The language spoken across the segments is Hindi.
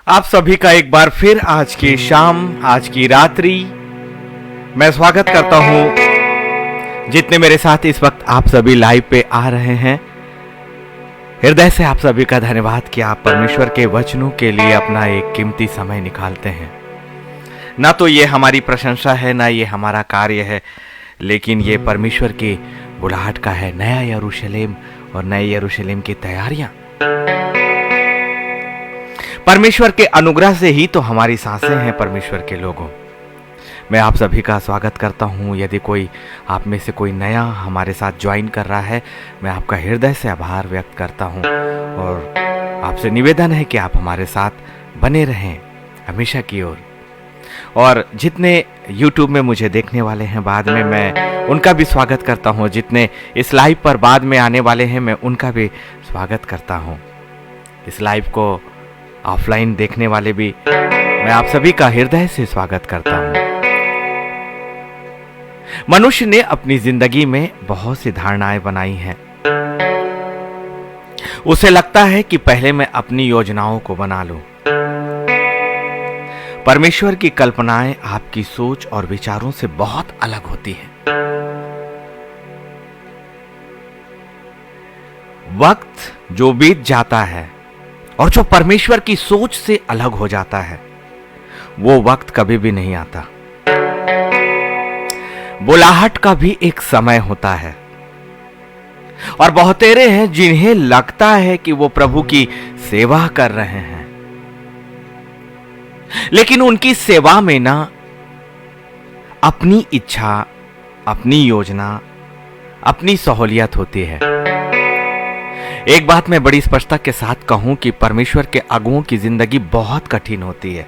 आप सभी का एक बार फिर आज की शाम, आज की रात्रि मैं स्वागत करता हूं। जितने मेरे साथ इस वक्त आप सभी लाइव पे आ रहे हैं, हृदय से आप सभी का धन्यवाद कि आप परमेश्वर के वचनों के लिए अपना एक कीमती समय निकालते हैं। ना तो ये हमारी प्रशंसा है, ना ये हमारा कार्य है, लेकिन ये परमेश्वर की बुलाहट का है। नया यरूशलेम और नए यरूशलेम की तैयारियां परमेश्वर के अनुग्रह से ही तो हमारी सांसें हैं। परमेश्वर के लोगों, मैं आप सभी का स्वागत करता हूं। यदि कोई आप में से कोई नया हमारे साथ ज्वाइन कर रहा है, मैं आपका हृदय से आभार व्यक्त करता हूं और आपसे निवेदन है कि आप हमारे साथ बने रहें हमेशा की ओर। और जितने YouTube में मुझे देखने वाले हैं बाद में, मैं उनका भी स्वागत करता हूं। जितने इस लाइव पर बाद में आने वाले हैं, मैं उनका भी स्वागत करता हूं। इस लाइव को ऑफलाइन देखने वाले भी, मैं आप सभी का हृदय से स्वागत करता हूं। मनुष्य ने अपनी जिंदगी में बहुत सी धारणाएं बनाई हैं। उसे लगता है कि पहले मैं अपनी योजनाओं को बना लूं। परमेश्वर की कल्पनाएं आपकी सोच और विचारों से बहुत अलग होती हैं। वक्त जो बीत जाता है और जो परमेश्वर की सोच से अलग हो जाता है, वो वक्त कभी भी नहीं आता। बुलाहट का भी एक समय होता है और बहुतेरे हैं जिन्हें लगता है कि वो प्रभु की सेवा कर रहे हैं, लेकिन उनकी सेवा में ना अपनी इच्छा, अपनी योजना, अपनी सहूलियत होती है। एक बात मैं बड़ी स्पष्टता के साथ कहूं कि परमेश्वर के अगुओं की जिंदगी बहुत कठिन होती है।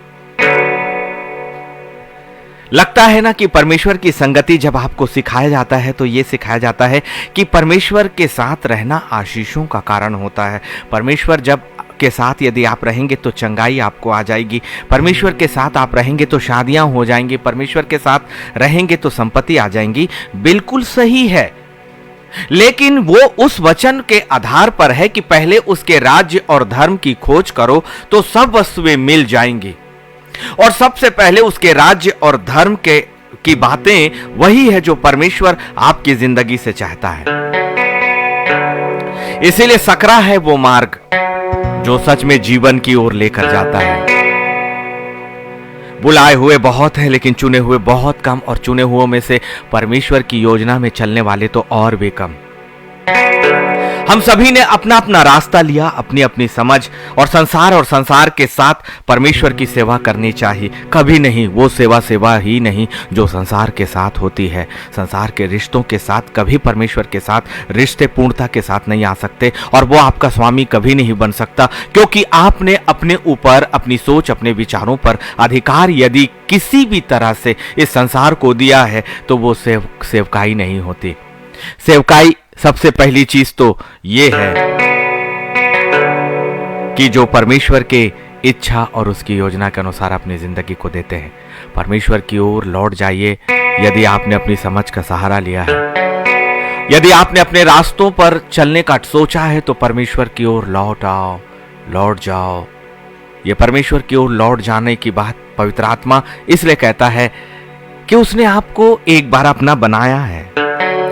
लगता है ना कि परमेश्वर की संगति जब आपको सिखाया जाता है तो यह सिखाया जाता है कि परमेश्वर के साथ रहना आशीषों का कारण होता है। परमेश्वर जब के साथ यदि आप रहेंगे तो चंगाई आपको आ जाएगी। परमेश्वर के साथ आप रहेंगे तो शादियां हो जाएंगी। परमेश्वर के साथ रहेंगे तो संपत्ति आ जाएंगी। बिल्कुल सही है, लेकिन वो उस वचन के आधार पर है कि पहले उसके राज्य और धर्म की खोज करो तो सब वस्तुएं मिल जाएंगी। और सबसे पहले उसके राज्य और धर्म की बातें वही है जो परमेश्वर आपकी जिंदगी से चाहता है। इसीलिए सकरा है वो मार्ग जो सच में जीवन की ओर लेकर जाता है। बुलाए हुए बहुत हैं लेकिन चुने हुए बहुत कम, और चुने हुओं में से परमेश्वर की योजना में चलने वाले तो और भी कम। हम सभी ने अपना अपना रास्ता लिया, अपनी अपनी समझ, और संसार के साथ परमेश्वर की सेवा करनी चाहिए। कभी नहीं, वो सेवा ही नहीं जो संसार के साथ होती है। संसार के रिश्तों के साथ कभी परमेश्वर के साथ रिश्ते पूर्णता के साथ नहीं आ सकते, और वो आपका स्वामी कभी नहीं बन सकता, क्योंकि आपने अपने ऊपर, अपनी सोच, अपने विचारों पर अधिकार यदि किसी भी तरह से इस संसार को दिया है तो वो सेवकाई नहीं होती। सेवकाई सबसे पहली चीज तो ये है कि जो परमेश्वर के इच्छा और उसकी योजना के अनुसार अपनी जिंदगी को देते हैं। परमेश्वर की ओर लौट जाइए यदि आपने अपनी समझ का सहारा लिया है। यदि आपने अपने रास्तों पर चलने का सोचा है तो परमेश्वर की ओर लौट आओ, लौट जाओ। ये परमेश्वर की ओर लौट जाने की बात पवित्र आत्मा इसलिए कहता है कि उसने आपको एक बार अपना बनाया है।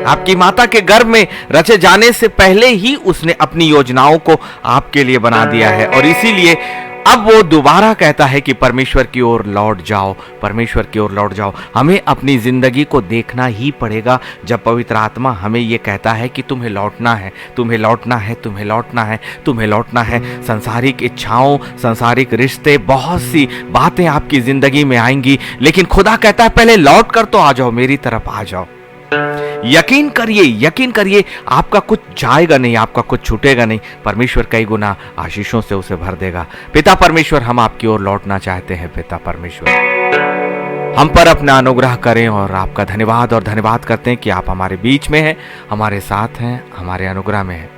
आपकी माता के गर्भ में रचे जाने से पहले ही उसने अपनी योजनाओं को आपके लिए बना दिया है, और इसीलिए अब वो दोबारा कहता है कि परमेश्वर की ओर लौट जाओ, परमेश्वर की ओर लौट जाओ। हमें अपनी जिंदगी को देखना ही पड़ेगा जब पवित्र आत्मा हमें ये कहता है कि तुम्हें लौटना है, तुम्हें लौटना है, तुम्हें लौटना है, तुम्हें लौटना है। सांसारिक इच्छाओं, सांसारिक रिश्ते, बहुत सी बातें आपकी जिंदगी में आएंगी, लेकिन खुदा कहता है पहले लौट कर तो आ जाओ, मेरी तरफ आ जाओ। यकीन करिए, आपका कुछ जाएगा नहीं, आपका कुछ छूटेगा नहीं। परमेश्वर कई गुना आशीषों से उसे भर देगा। पिता परमेश्वर, हम आपकी ओर लौटना चाहते हैं। पिता परमेश्वर, हम पर अपना अनुग्रह करें, और आपका धन्यवाद करते हैं कि आप हमारे बीच में हैं, हमारे साथ हैं, हमारे अनुग्रह में हैं,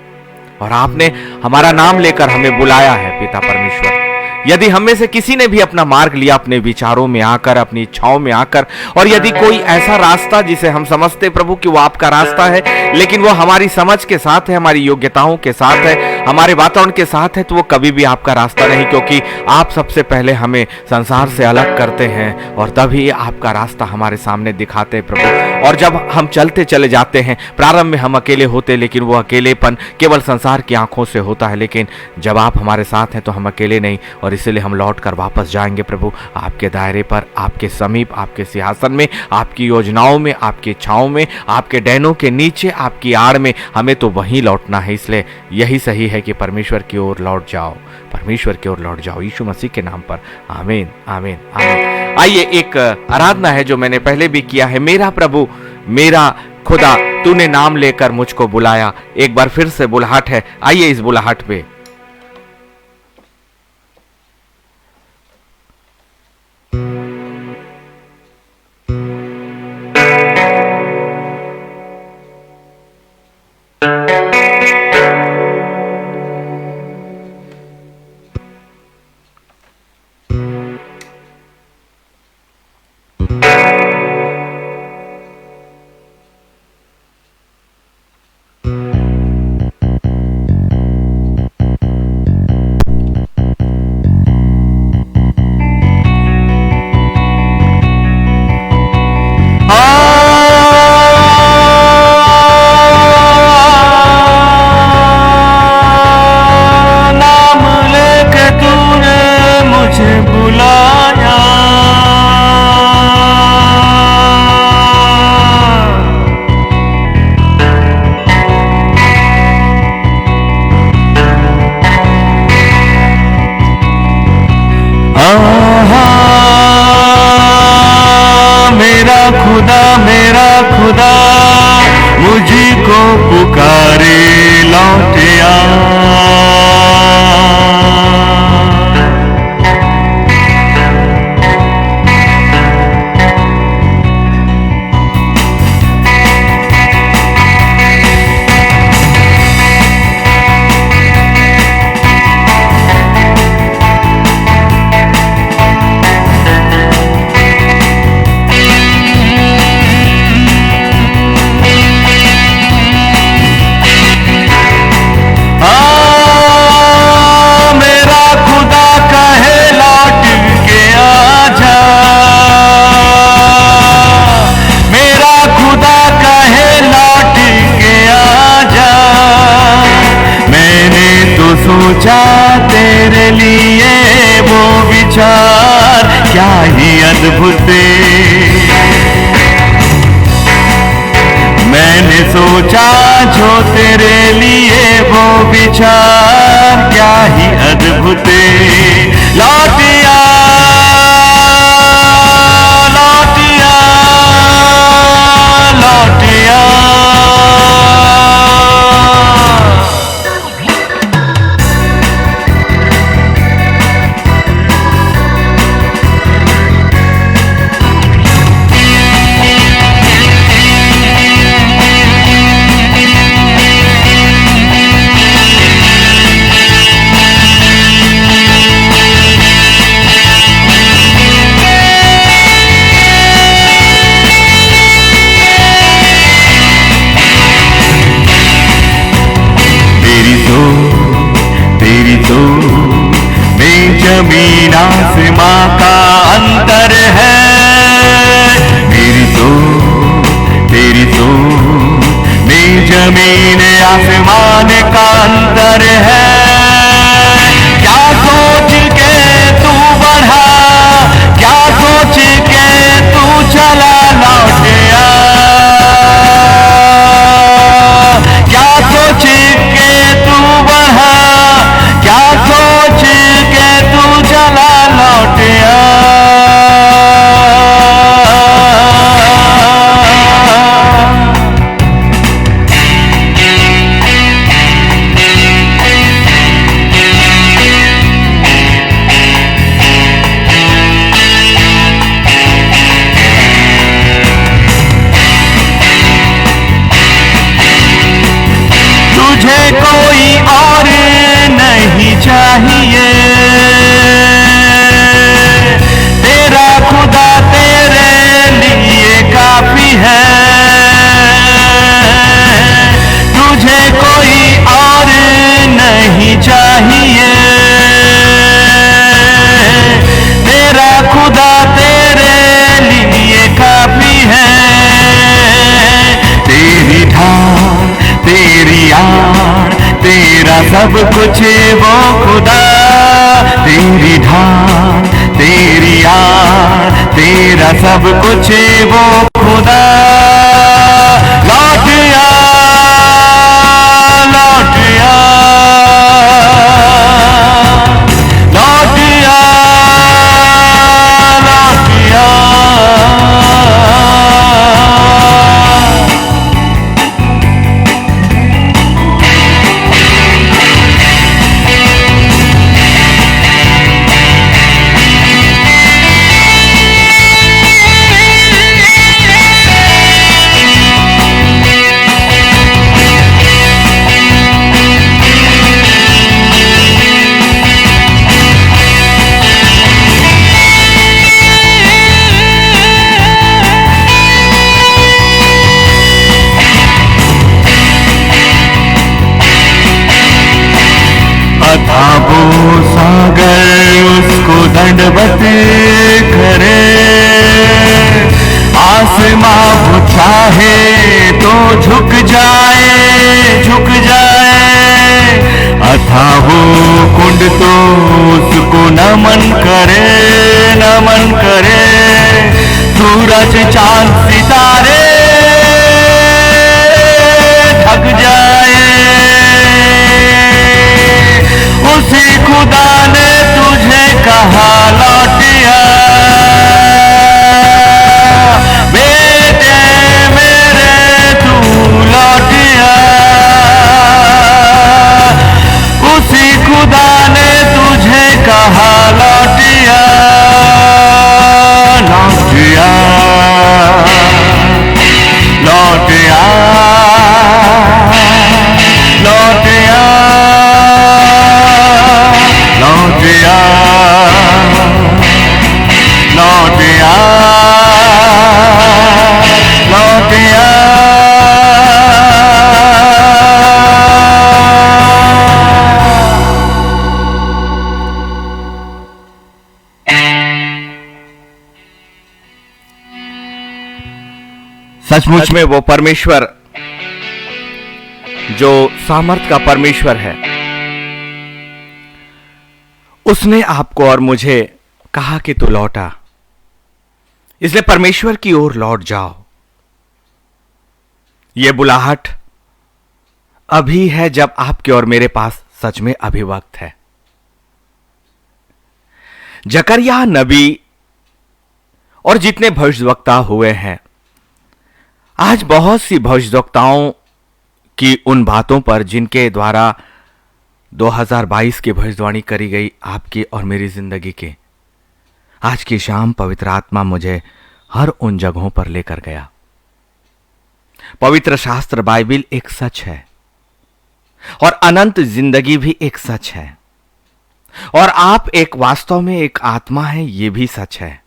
और आपने हमारा नाम लेकर हमें बुलाया है। पिता परमेश्वर, यदि हम में से किसी ने भी अपना मार्ग लिया अपने विचारों में आकर, अपनी इच्छाओं में आकर, और यदि कोई ऐसा रास्ता जिसे हम समझते प्रभु कि वो आपका रास्ता है, लेकिन वो हमारी समझ के साथ है, हमारी योग्यताओं के साथ है, हमारे वातावरण के साथ है, तो वो कभी भी आपका रास्ता नहीं, क्योंकि आप सबसे पहले हमें संसार से अलग करते हैं और तभी आपका रास्ता हमारे सामने दिखाते हैं प्रभु। और जब हम चलते चले जाते हैं, प्रारंभ में हम अकेले होते, लेकिन वो अकेलेपन केवल संसार की आंखों से होता है, लेकिन जब आप हमारे साथ हैं तो हम अकेले नहीं, और और इसलिए हम लौट कर वापस जाएंगे प्रभु आपके दायरे पर, आपके समीप, आपके सिंहासन में, आपकी योजनाओं में, आपकी इच्छाओं में, आपके डैनों के नीचे, आपकी आड़ में। हमें तो वहीं लौटना है, इसलिए यही सही है कि परमेश्वर की ओर लौट जाओ, परमेश्वर की ओर लौट जाओ, यीशु मसीह के नाम पर। आमीन, आमीन, आमीन। आइए, एक आराधना है जो मैंने पहले भी किया है, मेरा प्रभु मेरा खुदा तूने नाम लेकर मुझको बुलाया। एक बार फिर से बुलाहट है, आइए इस बुलाहट पे। मेरा खुदा मुझको पुकारे लौट सोचा तेरे लिए वो विचार क्या ही अद्भुत। मैंने सोचा जो तेरे लिए वो विचार क्या ही अद्भुत। लौटिया लौटिया लौटिया जमीन आसमां का अंतर है। मेरी सोच तेरी सोच में जमीन आसमान का अंतर है। क्या सोच के तू बढ़ा, क्या सोच के तू चला लौटिया, क्या सोच के तू बढ़ा, क्या सोच के तू चला लौटिया। तुझे कोई और नहीं चाहिए, तेरा खुदा तेरे लिए काफी है। तुझे कोई और नहीं चाहिए, तेरा खुदा तेरे लिए काफी है। तेरी ढाल तेरी यार तेरा सब कुछ वो खुदा तेरी ढाल, तेरी याद, तेरा सब कुछ वो खुदा। लौट आ, लौट आ, लौट आ, लौट आ। था वो सागर उसको दंडवत करे, आसमां वो चाहे तो झुक जाए, झुक जाए। अथा वो कुंड तो उसको नमन करे, नमन करे। सूरज चांद सितारे ढक जाए, उसी खुदा ने तुझे कहा लौट आ, बेटे मेरे तू लौट आ। उसी खुदा ने तुझे कहा लौट आ, लौट आ, लौट आ, लौट आ, लौट आ, लौट आ, लौट आ। सचमुच में वो परमेश्वर जो सामर्थ का परमेश्वर है, उसने आपको और मुझे कहा कि तू लौटा। इसलिए परमेश्वर की ओर लौट जाओ। यह बुलाहट अभी है जब आपके और मेरे पास सच में अभी वक्त है। जकरिया नबी और जितने भविष्यवक्ता हुए हैं, आज बहुत सी भविष्यवक्ताओं की उन बातों पर जिनके द्वारा 2022 की भविष्यवाणी करी गई आपकी और मेरी जिंदगी के, आज की शाम पवित्र आत्मा मुझे हर उन जगहों पर लेकर गया। पवित्र शास्त्र बाइबिल एक सच है और अनंत जिंदगी भी एक सच है, और आप एक वास्तव में एक आत्मा है, यह भी सच है।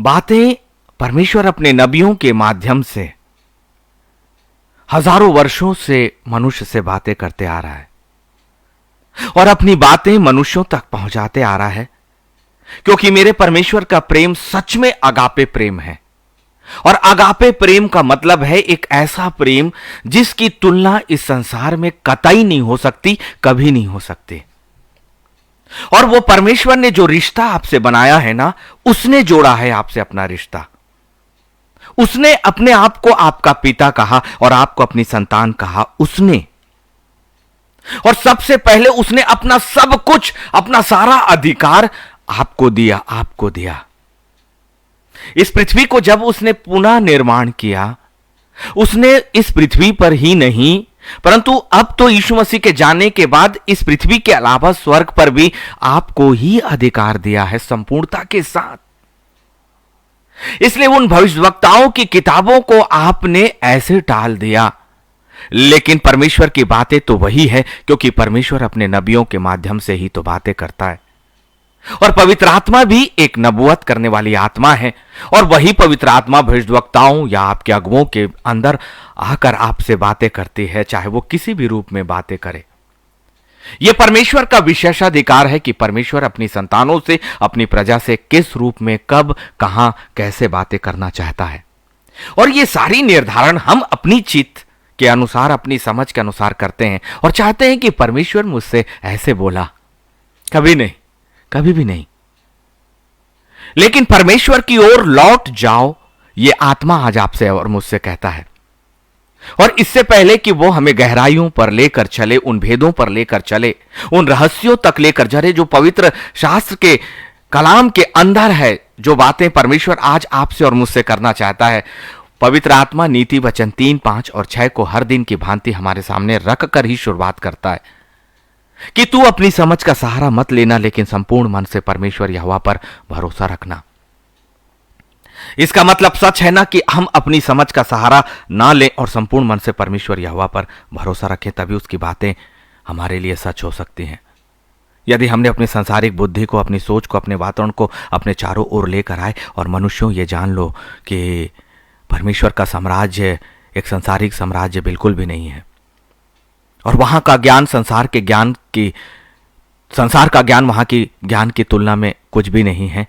बातें परमेश्वर अपने नबियों के माध्यम से हजारों वर्षों से मनुष्य से बातें करते आ रहा है और अपनी बातें मनुष्यों तक पहुंचाते आ रहा है, क्योंकि मेरे परमेश्वर का प्रेम सच में अगापे प्रेम है। और अगापे प्रेम का मतलब है एक ऐसा प्रेम जिसकी तुलना इस संसार में कतई नहीं हो सकती, कभी नहीं हो सकती। और वो परमेश्वर ने जो रिश्ता आपसे बनाया है ना, उसने जोड़ा है आपसे अपना रिश्ता। उसने अपने आप को आपका पिता कहा और आपको अपनी संतान कहा उसने। और सबसे पहले उसने अपना सब कुछ, अपना सारा अधिकार आपको दिया, आपको दिया। इस पृथ्वी को जब उसने पुनः निर्माण किया, उसने इस पृथ्वी पर ही नहीं, परंतु अब तो यीशु मसीह के जाने के बाद इस पृथ्वी के अलावा स्वर्ग पर भी आपको ही अधिकार दिया है संपूर्णता के साथ। इसलिए उन भविष्यवक्ताओं की किताबों को आपने ऐसे टाल दिया, लेकिन परमेश्वर की बातें तो वही है, क्योंकि परमेश्वर अपने नबियों के माध्यम से ही तो बातें करता है। और पवित्र आत्मा भी एक नबूवत करने वाली आत्मा है, और वही पवित्र आत्मा भविष्यवक्ताओं या आपके अगुवों के अंदर आकर आपसे बातें करती है, चाहे वो किसी भी रूप में बातें करे। यह परमेश्वर का विशेषाधिकार है कि परमेश्वर अपनी संतानों से, अपनी प्रजा से किस रूप में, कब, कहां, कैसे बातें करना चाहता है। और ये सारी निर्धारण हम अपनी चित्त के अनुसार, अपनी समझ के अनुसार करते हैं और चाहते हैं कि परमेश्वर मुझसे ऐसे बोला, कभी नहीं, कभी भी नहीं। लेकिन परमेश्वर की ओर लौट जाओ, ये आत्मा आज आपसे और मुझसे कहता है। और इससे पहले कि वो हमें गहराइयों पर लेकर चले, उन भेदों पर लेकर चले, उन रहस्यों तक लेकर चले जो पवित्र शास्त्र के कलाम के अंदर है, जो बातें परमेश्वर आज आपसे और मुझसे करना चाहता है, पवित्र आत्मा नीति वचन 3, 5 और 6 को हर दिन की भांति हमारे सामने रख कर ही शुरुआत करता है कि तू अपनी समझ का सहारा मत लेना, लेकिन संपूर्ण मन से परमेश्वर यहोवा पर भरोसा रखना। इसका मतलब सच है ना कि हम अपनी समझ का सहारा ना लें और संपूर्ण मन से परमेश्वर यहोवा पर भरोसा रखें, तभी उसकी बातें हमारे लिए सच हो सकती हैं। यदि हमने अपनी सांसारिक बुद्धि को, अपनी सोच को, अपने वातावरण को अपने चारों ओर लेकर आए और मनुष्यों ये जान लो कि परमेश्वर का साम्राज्य एक सांसारिक साम्राज्य बिल्कुल भी नहीं है, और वहां का ज्ञान संसार का ज्ञान वहां की ज्ञान की तुलना में कुछ भी नहीं है,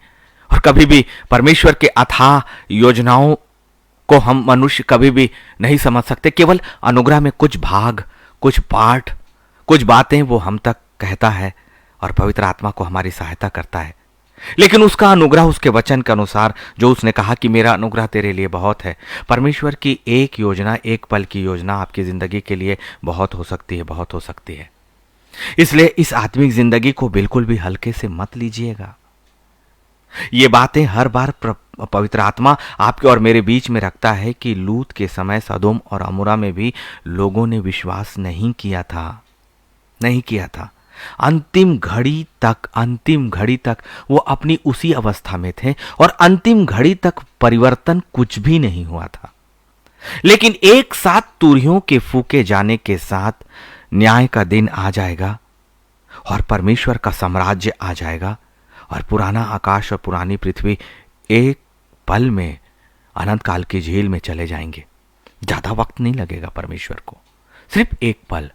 और कभी भी परमेश्वर के अथाह योजनाओं को हम मनुष्य कभी भी नहीं समझ सकते। केवल अनुग्रह में कुछ भाग, कुछ पाठ, कुछ बातें वो हम तक कहता है और पवित्र आत्मा को हमारी सहायता करता है। लेकिन उसका अनुग्रह उसके वचन के अनुसार, जो उसने कहा कि मेरा अनुग्रह तेरे लिए बहुत है, परमेश्वर की एक योजना, एक पल की योजना आपकी जिंदगी के लिए बहुत हो सकती है, बहुत हो सकती है। इसलिए इस आत्मिक जिंदगी को बिल्कुल भी हल्के से मत लीजिएगा। ये बातें हर बार पवित्र आत्मा आपके और मेरे बीच में रखता है कि लूत के समय सदोम और अमोरा में भी लोगों ने विश्वास नहीं किया था। अंतिम घड़ी तक वो अपनी उसी अवस्था में थे और अंतिम घड़ी तक परिवर्तन कुछ भी नहीं हुआ था। लेकिन एक साथ तुरहियों के फूके जाने के साथ न्याय का दिन आ जाएगा और परमेश्वर का साम्राज्य आ जाएगा, और पुराना आकाश और पुरानी पृथ्वी एक पल में अनंत काल की झील में चले जाएंगे। ज्यादा वक्त नहीं लगेगा परमेश्वर को, सिर्फ एक पल,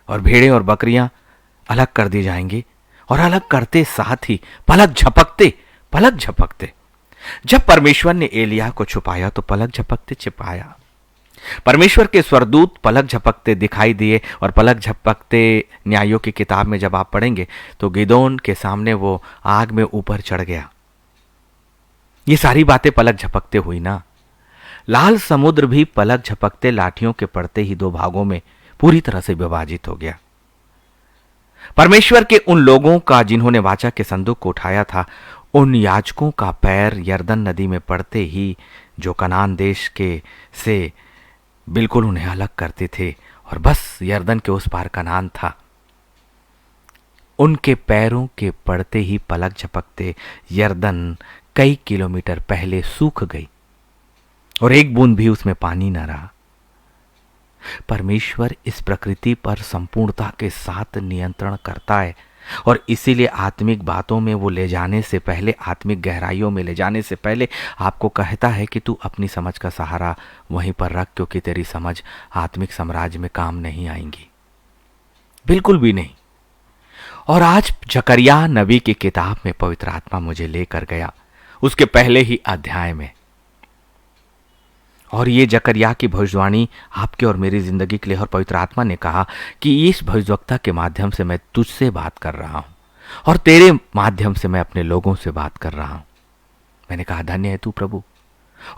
और भेड़ें और बकरियां अलग कर दी जाएंगी, और अलग करते साथ ही पलक झपकते जब परमेश्वर ने एलिया को छुपाया तो पलक झपकते छिपाया। परमेश्वर के स्वरदूत पलक झपकते दिखाई दिए, और पलक झपकते न्यायों की किताब में जब आप पढ़ेंगे तो गिदोन के सामने वो आग में ऊपर चढ़ गया। ये सारी बातें पलक झपकते हुई ना। लाल समुद्र भी पलक झपकते लाठियों के पड़ते ही दो भागों में पूरी तरह से विभाजित हो गया। परमेश्वर के उन लोगों का जिन्होंने वाचा के संदूक को उठाया था, उन याजकों का पैर यरदन नदी में पड़ते ही, जो कनान देश के से बिल्कुल उन्हें अलग करते थे, और बस यरदन के उस पार कनान था, उनके पैरों के पड़ते ही पलक झपकते यरदन कई किलोमीटर पहले सूख गई और एक बूंद भी उसमें पानी न रहा। परमेश्वर इस प्रकृति पर संपूर्णता के साथ नियंत्रण करता है, और इसीलिए आत्मिक बातों में वो ले जाने से पहले, आत्मिक गहराइयों में ले जाने से पहले आपको कहता है कि तू अपनी समझ का सहारा वहीं पर रख, क्योंकि तेरी समझ आत्मिक साम्राज्य में काम नहीं आएंगी, बिल्कुल भी नहीं। और आज जकरिया नबी की किताब में पवित्र आत्मा मुझे लेकर गया, उसके पहले ही अध्याय में, और ये जकरिया की भविष्यवाणी आपके और मेरी जिंदगी के लिए, और पवित्र आत्मा ने कहा कि इस भविष्यवक्ता के माध्यम से मैं तुझसे बात कर रहा हूं, और तेरे माध्यम से मैं अपने लोगों से बात कर रहा हूं। मैंने कहा धन्य है तू प्रभु।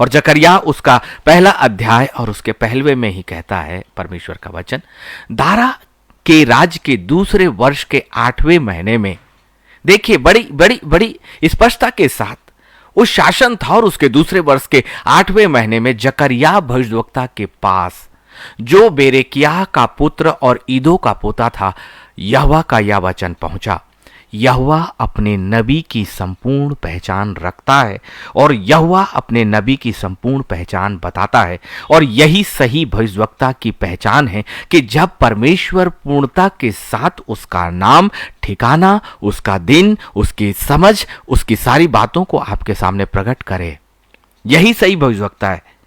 और जकरिया उसका पहला अध्याय और उसके पहलवे में ही कहता है परमेश्वर का वचन, दारा के राज के दूसरे वर्ष के 8वें महीने में, देखिए बड़ी बड़ी बड़ी स्पष्टता के साथ उस शासन था, और उसके दूसरे वर्ष के 8वें महीने में जकरिया भविष्यवक्ता के पास, जो बेरेकिया का पुत्र और ईदो का पोता था, यहोवा का यह वचन पहुंचा। यहोवा अपने नबी की संपूर्ण पहचान रखता है, और यहोवा अपने नबी की संपूर्ण पहचान बताता है, और यही सही भविष्यवक्ता की पहचान है कि जब परमेश्वर पूर्णता के साथ उसका नाम, ठिकाना, उसका दिन, उसकी समझ, उसकी सारी बातों को आपके सामने प्रकट करे, यही सही भविष्यवक्ता है।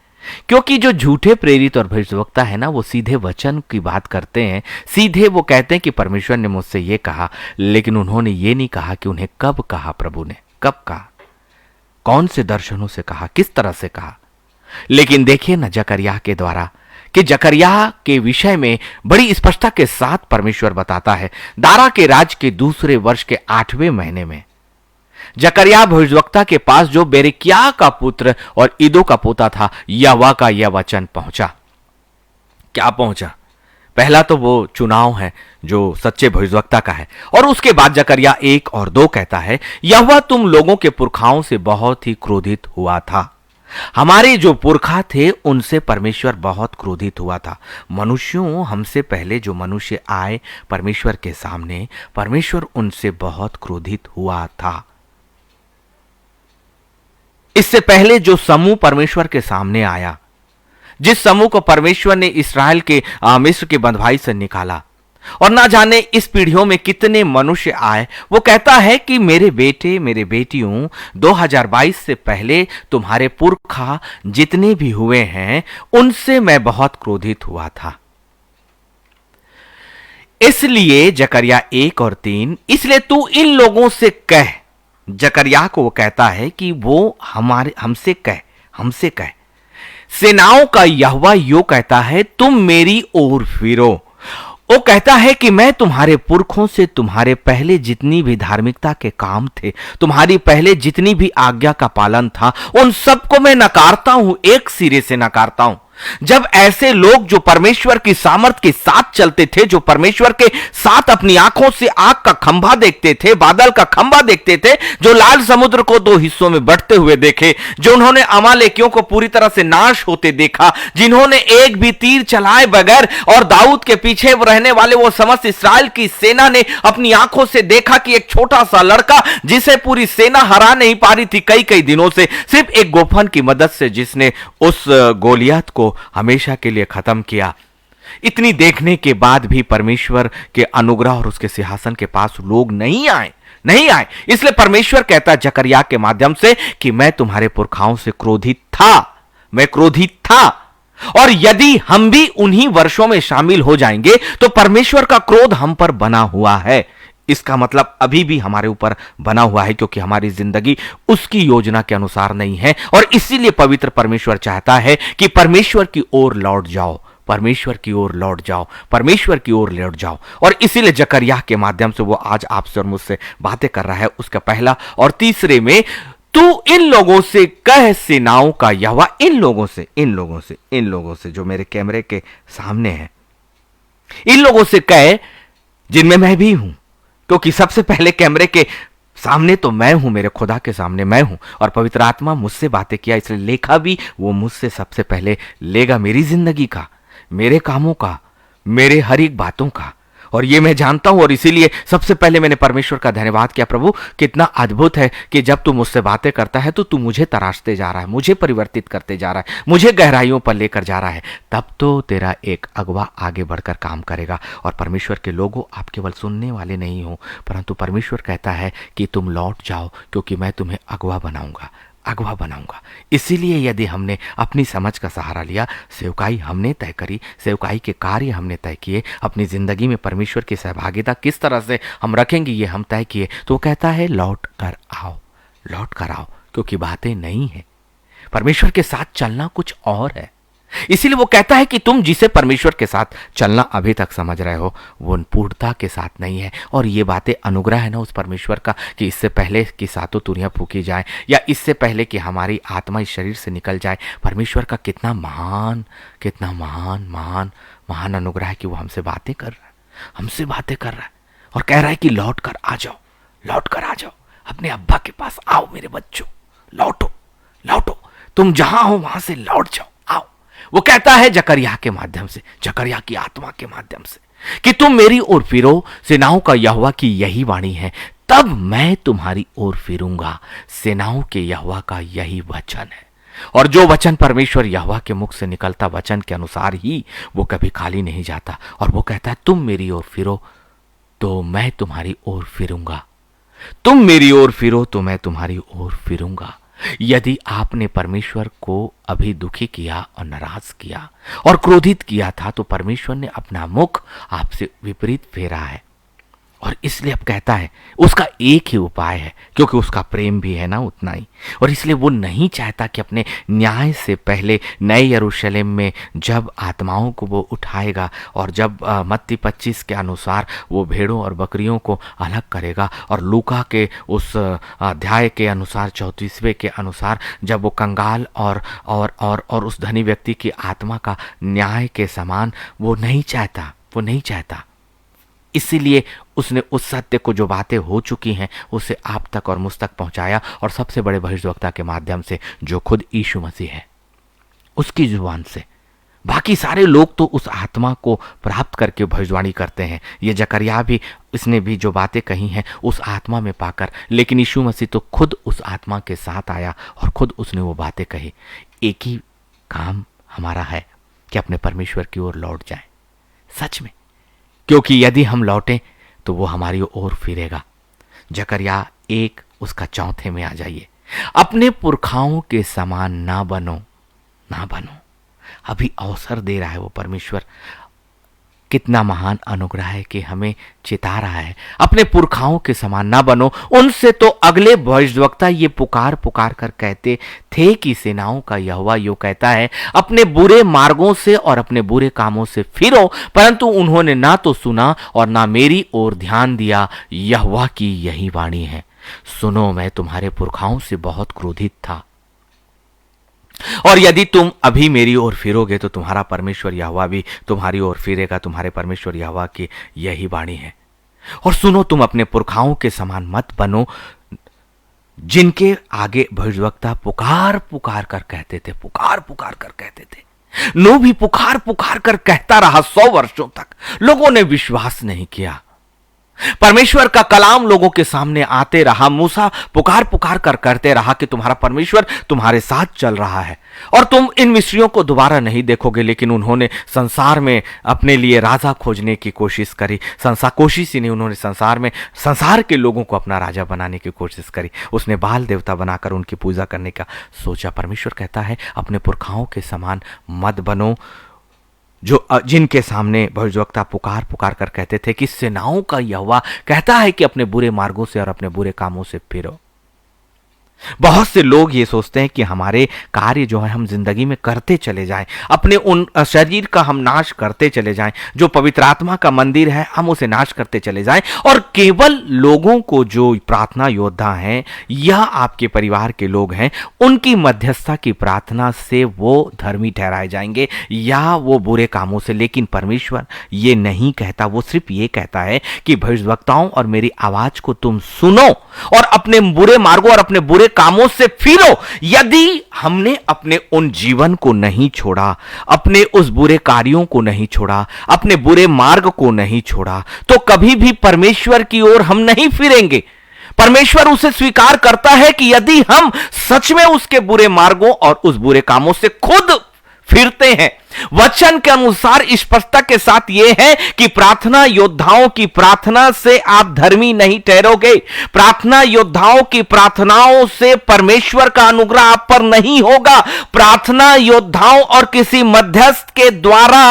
क्योंकि जो झूठे प्रेरित और भविष्यवक्ता है ना, वो सीधे वचन की बात करते हैं, सीधे वो कहते हैं कि परमेश्वर ने मुझसे ये कहा, लेकिन उन्होंने ये नहीं कहा कि उन्हें कब कहा, प्रभु ने कब कहा, कौन से दर्शनों से कहा, किस तरह से कहा। लेकिन देखिए ना जकरिया के द्वारा कि जकरिया के विषय में बड़ी स्पष्टता के साथ परमेश्वर बताता है। दारा के राज के दूसरे वर्ष के 8वें महीने में जकरिया भविष्यवक्ता के पास, जो बेरेकिया का पुत्र और ईदो का पोता था, यहोवा का यह वचन पहुंचा। क्या पहुंचा? पहला तो वो चुनाव है जो सच्चे भविष्यवक्ता का है, और उसके बाद जकरिया 1 और 2 कहता है, यहोवा तुम लोगों के पुरखाओं से बहुत ही क्रोधित हुआ था। हमारे जो पुरखा थे उनसे परमेश्वर बहुत क्रोधित हुआ था। मनुष्यों, हमसे पहले जो मनुष्य आए परमेश्वर के सामने, परमेश्वर उनसे बहुत क्रोधित हुआ था। इससे पहले जो समूह परमेश्वर के सामने आया, जिस समूह को परमेश्वर ने इस्राएल के मिस्र के बंधुआई से निकाला, और ना जाने इस पीढ़ियों में कितने मनुष्य आए, वो कहता है कि मेरे बेटे मेरे बेटियों, 2022 से पहले तुम्हारे पुरखा जितने भी हुए हैं उनसे मैं बहुत क्रोधित हुआ था। इसलिए जकरिया 1 और 3, इसलिए तू इन लोगों से कह, जकरिया को वो कहता है कि वो हमसे कह, सेनाओं का यहोवा यो कहता है, तुम मेरी ओर फिरो। वो कहता है कि मैं तुम्हारे पुरखों से तुम्हारे पहले जितनी भी धार्मिकता के काम थे, तुम्हारी पहले जितनी भी आज्ञा का पालन था, उन सबको मैं नकारता हूं, एक सिरे से नकारता हूं। जब ऐसे लोग जो परमेश्वर की सामर्थ के साथ चलते थे, जो परमेश्वर के साथ अपनी आंखों से आग का खंभा देखते थे, बादल का खंभा देखते थे, जो लाल समुद्र को 2 हिस्सों में बंटते हुए देखे, जो उन्होंने अमालेकियों को पूरी तरह से नाश होते देखा, जिन्होंने एक भी तीर चलाए बगैर और दाऊद के पीछे रहने वाले वो समस्त इस्राएल की सेना ने अपनी आंखों से देखा कि एक छोटा सा लड़का, जिसे पूरी सेना हरा नहीं पा रही थी कई दिनों से, सिर्फ एक गोफन की मदद से जिसने उस गोलियत को हमेशा के लिए खत्म किया। इतनी देखने के बाद भी परमेश्वर के अनुग्रह और उसके सिंहासन के पास लोग नहीं आए। इसलिए परमेश्वर कहता है जकरिया के माध्यम से कि मैं तुम्हारे पुरखाओं से क्रोधित था, और यदि हम भी उन्हीं वर्षों में शामिल हो जाएंगे तो परमेश्वर का क्रोध हम पर बना हुआ है। इसका मतलब अभी भी हमारे ऊपर बना हुआ है, क्योंकि हमारी जिंदगी उसकी योजना के अनुसार नहीं है, और इसीलिए पवित्र परमेश्वर चाहता है कि परमेश्वर की ओर लौट जाओ, और इसीलिए जकरिया के माध्यम से वो आज आपसे और मुझसे बातें कर रहा है। उसका पहला और तीसरे में, तू इन लोगों से कह, सेनाओं का यहोवा, इन लोगों से जो मेरे कैमरे के सामने हैं, इन लोगों से कह जिनमें मैं भी हूं, क्योंकि सबसे पहले कैमरे के सामने तो मैं हूं, मेरे खुदा के सामने मैं हूं, और पवित्र आत्मा मुझसे बातें किया, इसलिए लेखा भी वो मुझसे सबसे पहले लेगा, मेरी जिंदगी का, मेरे कामों का, मेरे हर एक बातों का। और ये मैं जानता हूं, और इसीलिए सबसे पहले मैंने परमेश्वर का धन्यवाद किया, प्रभु कितना अद्भुत है कि जब तू मुझसे बातें करता है तो तू मुझे तराशते जा रहा है, मुझे परिवर्तित करते जा रहा है, मुझे गहराइयों पर लेकर जा रहा है। तब तो तेरा एक अगवा आगे बढ़कर काम करेगा। और परमेश्वर के लोगों, आप केवल सुनने वाले नहीं हो, परंतु परमेश्वर कहता है कि तुम लौट जाओ, क्योंकि मैं तुम्हें अगवा बनाऊंगा। इसीलिए यदि हमने अपनी समझ का सहारा लिया, सेवकाई हमने तय करी, सेवकाई के कार्य हमने तय किए, अपनी जिंदगी में परमेश्वर की सहभागिता किस तरह से हम रखेंगे ये हम तय किए, तो वो कहता है लौट कर आओ, क्योंकि बातें नहीं है, परमेश्वर के साथ चलना कुछ और है। इसीलिए वो कहता है कि तुम जिसे परमेश्वर के साथ चलना अभी तक समझ रहे हो, वो पूर्णता के साथ नहीं है। और ये बातें अनुग्रह है ना उस परमेश्वर का, कि इससे पहले कि सातों तुरियां फूकी जाए, या इससे पहले कि हमारी आत्मा इस शरीर से निकल जाए, परमेश्वर का कितना महान अनुग्रह है कि वो हमसे बातें कर रहा है, और कह रहा है कि लौट कर आ जाओ, अपने अब्बा के पास आओ मेरे बच्चों, लौटो, तुम जहां हो वहां से लौट जाओ, आओ। वो कहता है जकरिया के माध्यम से, जकरिया की आत्मा के माध्यम से, कि तुम मेरी ओर फिरो, सेनाओं का यहोवा की यही वाणी है, तब मैं तुम्हारी ओर फिरूंगा। सेनाओं के यहोवा का यही वचन है। और जो वचन परमेश्वर यहोवा के मुख से निकलता, वचन के अनुसार ही वो कभी खाली नहीं जाता। और वो कहता है तुम मेरी ओर फिरो तो मैं तुम्हारी ओर फिरूंगा, तुम मेरी ओर फिरो तो मैं तुम्हारी ओर फिरूंगा। यदि आपने परमेश्वर को अभी दुखी किया और नाराज किया और क्रोधित किया था, तो परमेश्वर ने अपना मुख आपसे विपरीत फेरा है, और इसलिए अब कहता है उसका एक ही उपाय है, क्योंकि उसका प्रेम भी है ना उतना ही। और इसलिए वो नहीं चाहता कि अपने न्याय से पहले नए यरूशलेम में जब आत्माओं को वो उठाएगा और जब मत्ती 25 के अनुसार वो भेड़ों और बकरियों को अलग करेगा और लूका के उस अध्याय के अनुसार 34वें के अनुसार जब वो कंगाल और उस धनी व्यक्ति की आत्मा का न्याय के समान वो नहीं चाहता। इसीलिए उसने उस सत्य को जो बातें हो चुकी हैं उसे आप तक और मुझ तक पहुंचाया, और सबसे बड़े भविष्यवक्ता के माध्यम से जो खुद यीशु मसीह है उसकी जुबान से। बाकी सारे लोग तो उस आत्मा को प्राप्त करके भविष्यवाणी करते हैं, ये जकरिया भी, इसने भी जो बातें कही हैं उस आत्मा में पाकर, लेकिन यीशु मसीह तो खुद उस आत्मा के साथ आया और खुद उसने वो बातें कही। एक ही काम हमारा है कि अपने परमेश्वर की ओर लौट जाएं, सच में, क्योंकि यदि हम लौटें तो वो हमारी ओर फिरेगा। जकरिया 1 उसका 4 में आ जाइए। अपने पुरखाओं के समान ना बनो। अभी अवसर दे रहा है वो परमेश्वर। कितना महान अनुग्रह है कि हमें चिता रहा है। अपने पुरखाओं के समान ना बनो। उनसे तो अगले भविष्यवक्ता ये पुकार कर कहते थे कि सेनाओं का यहोवा यूं कहता है, अपने बुरे मार्गों से और अपने बुरे कामों से फिरो, परंतु उन्होंने ना तो सुना और ना मेरी ओर ध्यान दिया। यहोवा की यही वाणी है, सुनो, मैं तुम्हारे पुरखाओं से बहुत क्रोधित था, और यदि तुम अभी मेरी ओर फिरोगे तो तुम्हारा परमेश्वर यहोवा भी तुम्हारी ओर फिरेगा। तुम्हारे परमेश्वर यहोवा की यही वाणी है। और सुनो, तुम अपने पुरखाओं के समान मत बनो, जिनके आगे भविष्यवक्ता पुकार कर कहते थे। नो भी पुकार कर कहता रहा 100 वर्षों तक। लोगों ने विश्वास नहीं किया। परमेश्वर का कलाम लोगों के सामने आते रहा। मूसा पुकार कर करते रहा कि तुम्हारा परमेश्वर तुम्हारे साथ चल रहा है और तुम इन मिस्रियों को दोबारा नहीं देखोगे। लेकिन उन्होंने संसार में अपने लिए राजा खोजने की कोशिश करी। कोशिश ही नहीं, उन्होंने संसार के लोगों को अपना राजा बनाने की कोशिश करी। उसने बाल देवता बनाकर उनकी पूजा करने का सोचा। परमेश्वर कहता है, अपने पुरखाओं के समान मत बनो, जिनके सामने भविष्यवक्ता पुकार कर कहते थे कि सेनाओं का यहोवा कहता है कि अपने बुरे मार्गों से और अपने बुरे कामों से फिरो। बहुत से लोग ये सोचते हैं कि हमारे कार्य जो है हम जिंदगी में करते चले जाएं, अपने उन शरीर का हम नाश करते चले जाएं, जो पवित्र आत्मा का मंदिर है हम उसे नाश करते चले जाएं, और केवल लोगों को जो प्रार्थना योद्धा हैं या आपके परिवार के लोग हैं उनकी मध्यस्थता की प्रार्थना से वो धर्मी ठहराए जाएंगे या वो बुरे कामों से। लेकिन परमेश्वर ये नहीं कहता, वो सिर्फ ये कहता है कि भविष्यवक्ताओं और मेरी आवाज को तुम सुनो और अपने बुरे मार्गों और अपने बुरे कामों से फिरो। यदि हमने अपने उन जीवन को नहीं छोड़ा, अपने उस बुरे कार्यों को नहीं छोड़ा, अपने बुरे मार्ग को नहीं छोड़ा, तो कभी भी परमेश्वर की ओर हम नहीं फिरेंगे। परमेश्वर उसे स्वीकार करता है कि यदि हम सच में उसके बुरे मार्गों और उस बुरे कामों से खुद फिरते हैं। वचन के अनुसार स्पष्टता के साथ यह है कि प्रार्थना योद्धाओं की प्रार्थना से आप धर्मी नहीं ठहरोगे। प्रार्थना योद्धाओं की प्रार्थनाओं से परमेश्वर का अनुग्रह आप पर नहीं होगा। प्रार्थना योद्धाओं और किसी मध्यस्थ के द्वारा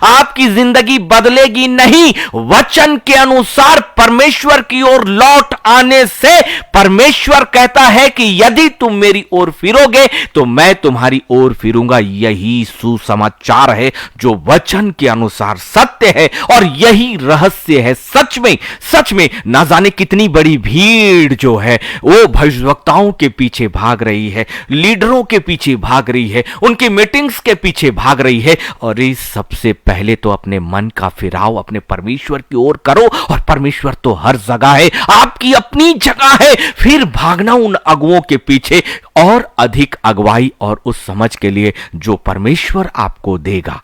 आपकी जिंदगी बदलेगी नहीं। वचन के अनुसार परमेश्वर की ओर लौट आने से परमेश्वर कहता है कि यदि तुम मेरी ओर फिरोगे तो मैं तुम्हारी ओर फिरूंगा। यही सुसमाचार है जो वचन के अनुसार सत्य है, और यही रहस्य है। सच में ना जाने कितनी बड़ी भीड़ जो है वो भविष्यवक्ताओं के पीछे भाग रही है, लीडरों के पीछे भाग रही है, उनकी मीटिंग्स के पीछे भाग रही है। और इस सबसे पहले तो अपने मन का फिराव अपने परमेश्वर की ओर करो, और परमेश्वर तो हर जगह है, आपकी अपनी जगह है। फिर भागना उन अगुओं के पीछे और अधिक अगुवाई और उस समझ के लिए जो परमेश्वर आपको देगा।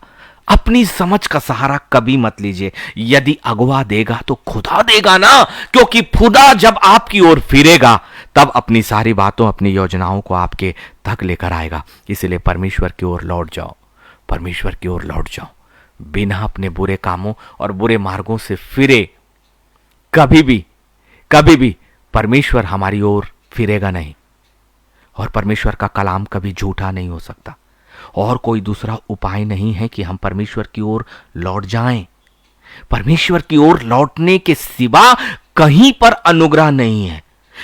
अपनी समझ का सहारा कभी मत लीजिए। यदि अगुवा देगा तो खुदा देगा ना, क्योंकि खुदा जब आपकी ओर फिरेगा तब अपनी सारी बातों, अपनी योजनाओं को आपके तक लेकर आएगा। इसलिए परमेश्वर की ओर लौट जाओ, परमेश्वर की ओर लौट जाओ। बिना अपने बुरे कामों और बुरे मार्गों से फिरे कभी भी परमेश्वर हमारी ओर फिरेगा नहीं, और परमेश्वर का कलाम कभी झूठा नहीं हो सकता। और कोई दूसरा उपाय नहीं है कि हम परमेश्वर की ओर लौट जाएं। परमेश्वर की ओर लौटने के सिवा कहीं पर अनुग्रह नहीं है,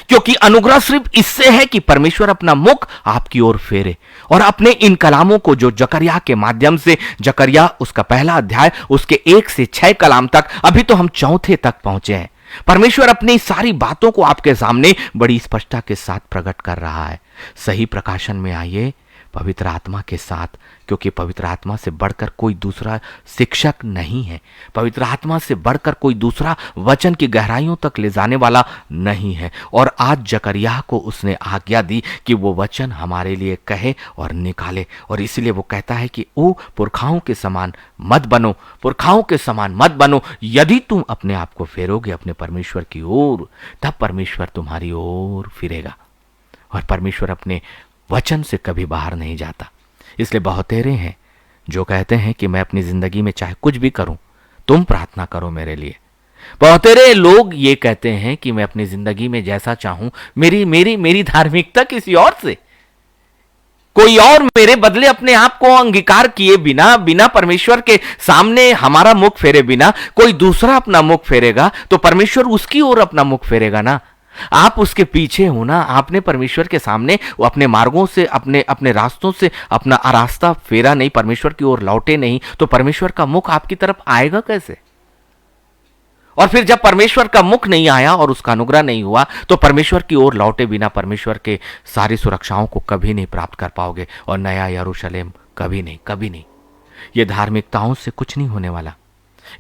क्योंकि अनुग्रह सिर्फ इससे है कि परमेश्वर अपना मुख आपकी ओर फेरे। और अपने इन कलामों को जो जकरिया के माध्यम से, जकरिया उसका पहला अध्याय उसके 1 से 6 कलाम तक, अभी तो हम 4 तक पहुंचे हैं, परमेश्वर अपनी सारी बातों को आपके सामने बड़ी स्पष्टता के साथ प्रकट कर रहा है। सही प्रकाशन में आइए पवित्र आत्मा के साथ, क्योंकि पवित्र आत्मा से बढ़कर कोई दूसरा शिक्षक नहीं है, पवित्र आत्मा से बढ़कर कोई दूसरा वचन की गहराइयों तक ले जाने वाला नहीं है। और आज जकरिया को उसने आज्ञा दी कि वो वचन हमारे लिए कहे और निकाले, और इसलिए वो कहता है कि ओ पुरखाओं के समान मत बनो, पुरखाओं के समान मत बनो। यदि तुम अपने आप को फेरोगे अपने परमेश्वर की ओर, तब परमेश्वर तुम्हारी ओर फिरेगा। और परमेश्वर अपने वचन से कभी बाहर नहीं जाता। इसलिए बहुतेरे हैं जो कहते हैं कि मैं अपनी जिंदगी में चाहे कुछ भी करूं, तुम प्रार्थना करो मेरे लिए। बहुतेरे लोग ये कहते हैं कि मैं अपनी जिंदगी में जैसा चाहूं, मेरी मेरी मेरी धार्मिकता किसी और से, कोई और मेरे बदले अपने आप को अंगीकार किए बिना, बिना परमेश्वर के सामने हमारा मुख फेरे बिना कोई दूसरा अपना मुख फेरेगा तो परमेश्वर उसकी ओर अपना मुख फेरेगा ना। आप उसके पीछे हो ना, आपने परमेश्वर के सामने वो अपने मार्गों से, अपने अपने रास्तों से अपना रास्ता फेरा नहीं, परमेश्वर की ओर लौटे नहीं, तो परमेश्वर का मुख आपकी तरफ आएगा कैसे? और फिर जब परमेश्वर का मुख नहीं आया और उसका अनुग्रह नहीं हुआ, तो परमेश्वर की ओर लौटे बिना परमेश्वर के सारी सुरक्षाओं को कभी नहीं प्राप्त कर पाओगे, और नया यरूशलेम कभी नहीं, कभी नहीं। ये धार्मिकताओं से कुछ नहीं होने वाला,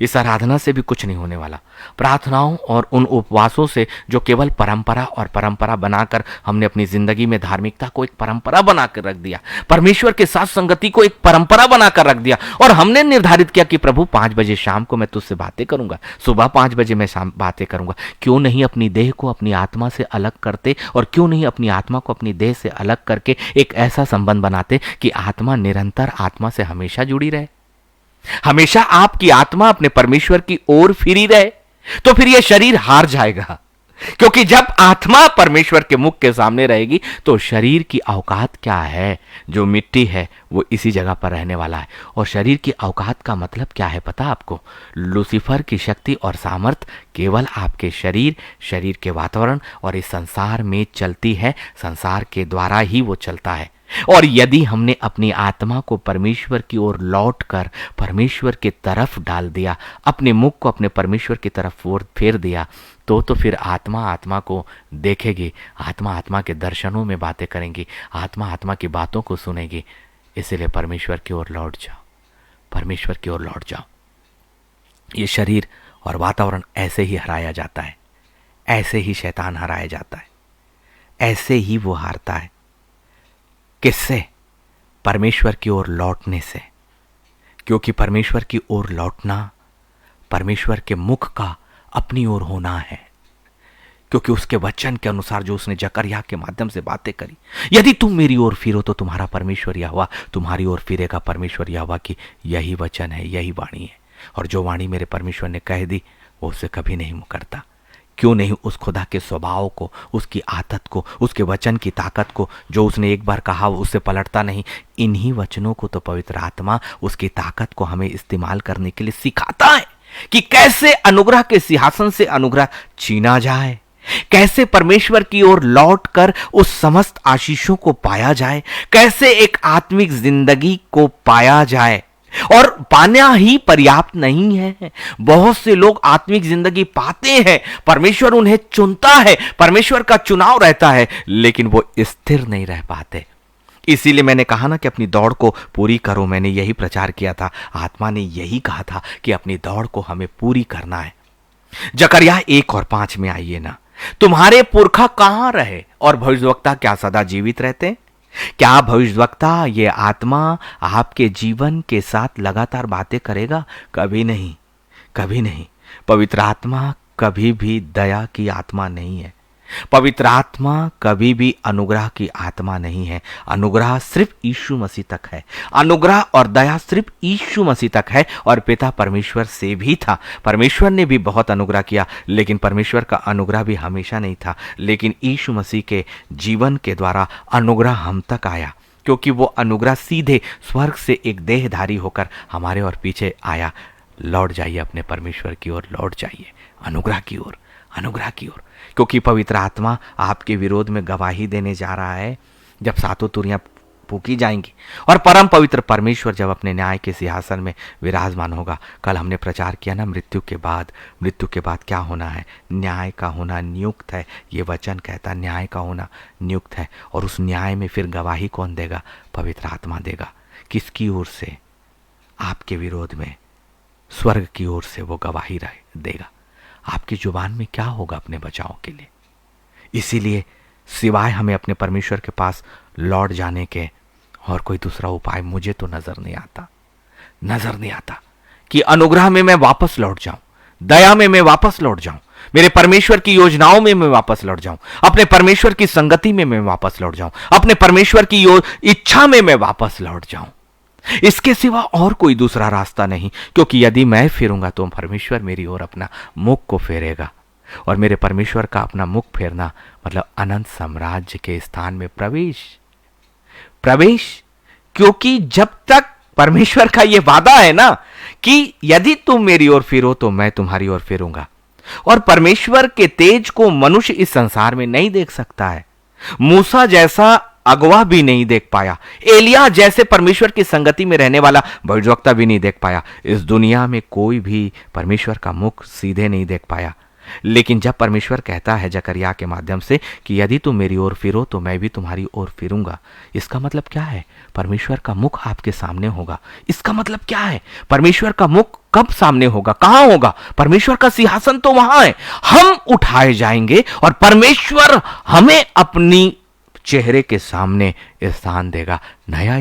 इस आराधना से भी कुछ नहीं होने वाला, प्रार्थनाओं और उन उपवासों से जो केवल परंपरा और परंपरा बनाकर हमने अपनी जिंदगी में धार्मिकता को एक परंपरा बनाकर रख दिया, परमेश्वर के साथ संगति को एक परंपरा बनाकर रख दिया, और हमने निर्धारित किया कि प्रभु 5 बजे शाम को मैं तुझसे बातें करूंगा, सुबह 5 बजे मैं शाम बातें करूंगा। क्यों नहीं अपनी देह को अपनी आत्मा से अलग करते, और क्यों नहीं अपनी आत्मा को अपनी देह से अलग करके एक ऐसा संबंध बनाते कि आत्मा निरंतर आत्मा से हमेशा जुड़ी रहे, हमेशा आपकी आत्मा अपने परमेश्वर की ओर फिरी रहे। तो फिर यह शरीर हार जाएगा, क्योंकि जब आत्मा परमेश्वर के मुख के सामने रहेगी तो शरीर की औकात क्या है? जो मिट्टी है वो इसी जगह पर रहने वाला है। और शरीर की औकात का मतलब क्या है पता आपको? लूसीफर की शक्ति और सामर्थ केवल आपके शरीर के वातावरण और इस संसार में चलती है, संसार के द्वारा ही वो चलता है। और यदि हमने अपनी आत्मा को परमेश्वर की ओर लौटकर परमेश्वर की तरफ डाल दिया, अपने मुख को अपने परमेश्वर की तरफ फेर दिया, तो फिर आत्मा आत्मा को देखेगी, आत्मा आत्मा के दर्शनों में बातें करेंगी, आत्मा आत्मा की बातों को सुनेगी। इसलिए परमेश्वर की ओर लौट जाओ, परमेश्वर की ओर लौट जाओ। ये शरीर और वातावरण ऐसे ही हराया जाता है, ऐसे ही शैतान हराया जाता है, ऐसे ही वो हारता है। किससे? परमेश्वर की ओर लौटने से। क्योंकि परमेश्वर की ओर लौटना परमेश्वर के मुख का अपनी ओर होना है, क्योंकि उसके वचन के अनुसार जो उसने जकरिया के माध्यम से बातें करी, यदि तुम मेरी ओर फिरो तो तुम्हारा परमेश्वर यहोवा तुम्हारी ओर फिरेगा। परमेश्वर यहोवा की यही वचन है, यही वाणी है, और जो वाणी मेरे परमेश्वर ने कह दी वो उससे कभी नहीं मुकरता। क्यों नहीं उस खुदा के स्वभाव को, उसकी आदत को, उसके वचन की ताकत को, जो उसने एक बार कहा उससे पलटता नहीं। इन्हीं वचनों को तो पवित्र आत्मा उसकी ताकत को हमें इस्तेमाल करने के लिए सिखाता है कि कैसे अनुग्रह के सिंहासन से अनुग्रह छीना जाए, कैसे परमेश्वर की ओर लौटकर उस समस्त आशीषों को पाया जाए, कैसे एक आत्मिक जिंदगी को पाया जाए। और पाना ही पर्याप्त नहीं है, बहुत से लोग आत्मिक जिंदगी पाते हैं, परमेश्वर उन्हें चुनता है, परमेश्वर का चुनाव रहता है, लेकिन वो स्थिर नहीं रह पाते। इसीलिए मैंने कहा ना कि अपनी दौड़ को पूरी करो, मैंने यही प्रचार किया था, आत्मा ने यही कहा था कि अपनी दौड़ को हमें पूरी करना है। जकरिया 1 और 5 में आइए ना, तुम्हारे पुरखा कहां रहे और भविष्यवक्ता क्या सदा जीवित रहते? क्या भविष्यवक्ता ये आत्मा आपके जीवन के साथ लगातार बातें करेगा? कभी नहीं, कभी नहीं। पवित्र आत्मा कभी भी दया की आत्मा नहीं है, पवित्र आत्मा कभी भी अनुग्रह की आत्मा नहीं है। अनुग्रह सिर्फ यीशु मसीह तक है, अनुग्रह और दया सिर्फ यीशु मसीह तक है। और पिता परमेश्वर से भी था, परमेश्वर ने भी बहुत अनुग्रह किया, लेकिन परमेश्वर का अनुग्रह भी हमेशा नहीं था। लेकिन यीशु मसीह के जीवन के द्वारा अनुग्रह हम तक आया, क्योंकि वो अनुग्रह सीधे स्वर्ग से एक देहधारी होकर हमारे और पीछे आया। लौट जाइए अपने परमेश्वर की ओर, लौट जाइए अनुग्रह की ओर, अनुग्रह की ओर, क्योंकि पवित्र आत्मा आपके विरोध में गवाही देने जा रहा है जब सातों तुरियां फूकी जाएंगी और परम पवित्र परमेश्वर जब अपने न्याय के सिंहासन में विराजमान होगा। कल हमने प्रचार किया ना, मृत्यु के बाद क्या होना है? न्याय का होना नियुक्त है। ये वचन कहता न्याय का होना नियुक्त है। और उस न्याय में फिर गवाही कौन देगा? पवित्र आत्मा देगा। किसकी ओर से? आपके विरोध में स्वर्ग की ओर से वो गवाही देगा। आपकी जुबान में क्या होगा अपने बचाव के लिए? इसीलिए सिवाय हमें अपने परमेश्वर के पास लौट जाने के और कोई दूसरा उपाय मुझे तो नजर नहीं आता कि अनुग्रह में मैं वापस लौट जाऊं, दया में मैं वापस लौट जाऊं, मेरे परमेश्वर की योजनाओं में मैं वापस लौट जाऊं, अपने परमेश्वर की संगति में मैं वापस लौट जाऊं, अपने परमेश्वर की इच्छा में मैं वापस लौट जाऊं। इसके सिवा और कोई दूसरा रास्ता नहीं, क्योंकि यदि मैं फिरूंगा तो परमेश्वर मेरी ओर अपना मुख को फेरेगा और मेरे परमेश्वर का अपना मुख फेरना मतलब अनंत साम्राज्य के स्थान में प्रवेश। क्योंकि जब तक परमेश्वर का यह वादा है ना कि यदि तुम मेरी ओर फिरो तो मैं तुम्हारी ओर फिरूंगा, और परमेश्वर के तेज को मनुष्य इस संसार में नहीं देख सकता है। मूसा जैसा अगवा भी नहीं देख पाया, एलिया जैसे परमेश्वर की संगति में रहने वाला भविष्यवक्ता भी नहीं देख पाया। इस दुनिया में कोई भी परमेश्वर का मुख सीधे नहीं देख पाया। लेकिन जब परमेश्वर कहता है जकरिया के माध्यम से कि यदि तुम मेरी ओर फिरो तो मैं भी तुम्हारी ओर फिरूंगा, इसका मतलब क्या है? परमेश्वर का मुख आपके सामने होगा। इसका मतलब क्या है? परमेश्वर का मुख कब सामने होगा? कहां होगा? परमेश्वर का सिंहासन तो वहां है। हम उठाए जाएंगे और परमेश्वर हमें अपनी चेहरे के सामने स्थान देगा। नया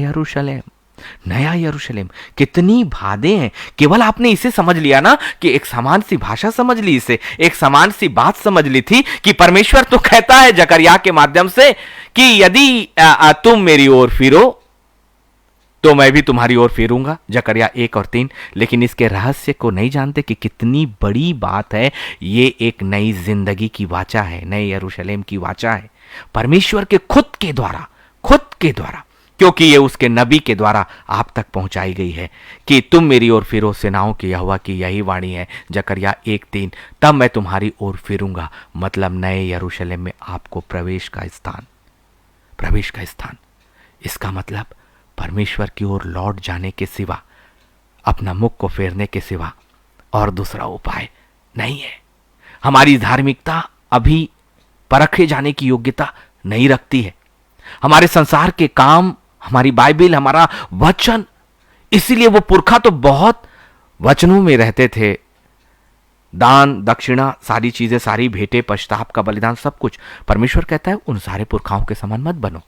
यरूशलेम कितनी बातें हैं। केवल आपने इसे समझ लिया ना कि एक समान सी भाषा समझ ली, इसे एक समान सी बात समझ ली थी कि परमेश्वर तो कहता है जकरिया के माध्यम से कि यदि तुम मेरी ओर फिरो तो मैं भी तुम्हारी ओर फिरूंगा, जकरिया 1 और 3। लेकिन इसके रहस्य को नहीं जानते कि कितनी बड़ी बात है। ये एक नई जिंदगी की वाचा है, नए यरूशलेम की वाचा है, परमेश्वर के खुद के द्वारा, क्योंकि ये उसके नबी के द्वारा आप तक पहुंचाई गई है कि तुम मेरी ओर फिरो, सेनाओं की यहोवा की यही वाणी है, जकरिया 1:3। तब मैं तुम्हारी ओर फिरूंगा, मतलब नए यरूशलेम में आपको प्रवेश का स्थान। इसका मतलब परमेश्वर की ओर लौट जाने के सिवा, अपना मुख को फेरने के सिवा और दूसरा उपाय नहीं है। हमारी धार्मिकता अभी परखे जाने की योग्यता नहीं रखती है। हमारे संसार के काम, हमारी बाइबिल, हमारा वचन, इसीलिए वो पुरखा तो बहुत वचनों में रहते थे। दान, दक्षिणा, सारी चीजें, सारी भेंटें, पश्चाताप का बलिदान, सब कुछ। परमेश्वर कहता है उन सारे पुरखाओं के समान मत बनो।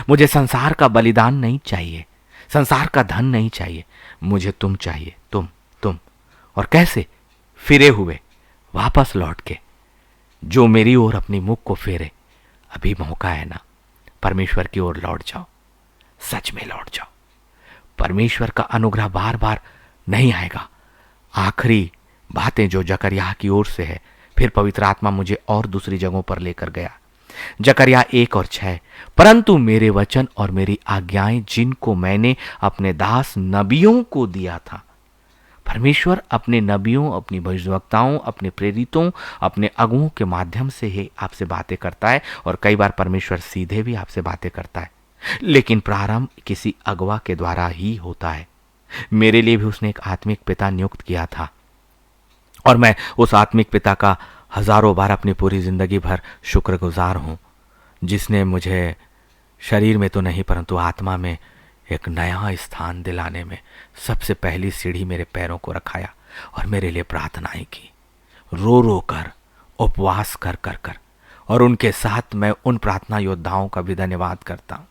मुझे संसार का बलिदान नहीं चाहिए, संसार का धन नहीं चाहिए, मुझे तुम चाहिए, तुम। और कैसे? फिरे हुए, वापस लौट के, जो मेरी ओर अपनी मुख को फेरे। अभी मौका है ना, परमेश्वर की ओर लौट जाओ, सच में लौट जाओ। परमेश्वर का अनुग्रह बार बार नहीं आएगा। आखिरी बातें जो जकरिया की ओर से है, फिर पवित्र आत्मा मुझे और दूसरी जगहों पर लेकर गया। जकरिया 1 और 6, परंतु मेरे वचन और मेरी आज्ञाएं जिनको मैंने अपने दास नबियों को दिया था। परमेश्वर अपने नबियों, अपनी भविष्यवक्ताओं, अपने प्रेरितों, अपने अगुओं के माध्यम से ही आपसे बातें करता है, और कई बार परमेश्वर सीधे भी आपसे बातें करता है, लेकिन प्रारंभ किसी अगवा के द्वारा ही होता है। मेरे लिए भी उसने एक आत्मिक पिता नियुक्त किया था, और मैं उस आत्मिक पिता का हजारों बार अपनी पूरी जिंदगी भर शुक्रगुजार हूं, जिसने मुझे शरीर में तो नहीं परंतु आत्मा में एक नया स्थान दिलाने में सबसे पहली सीढ़ी मेरे पैरों को रखाया और मेरे लिए प्रार्थनाएं की, रो रो कर, उपवास कर कर कर। और उनके साथ मैं उन प्रार्थना योद्धाओं का भी धन्यवाद करता हूं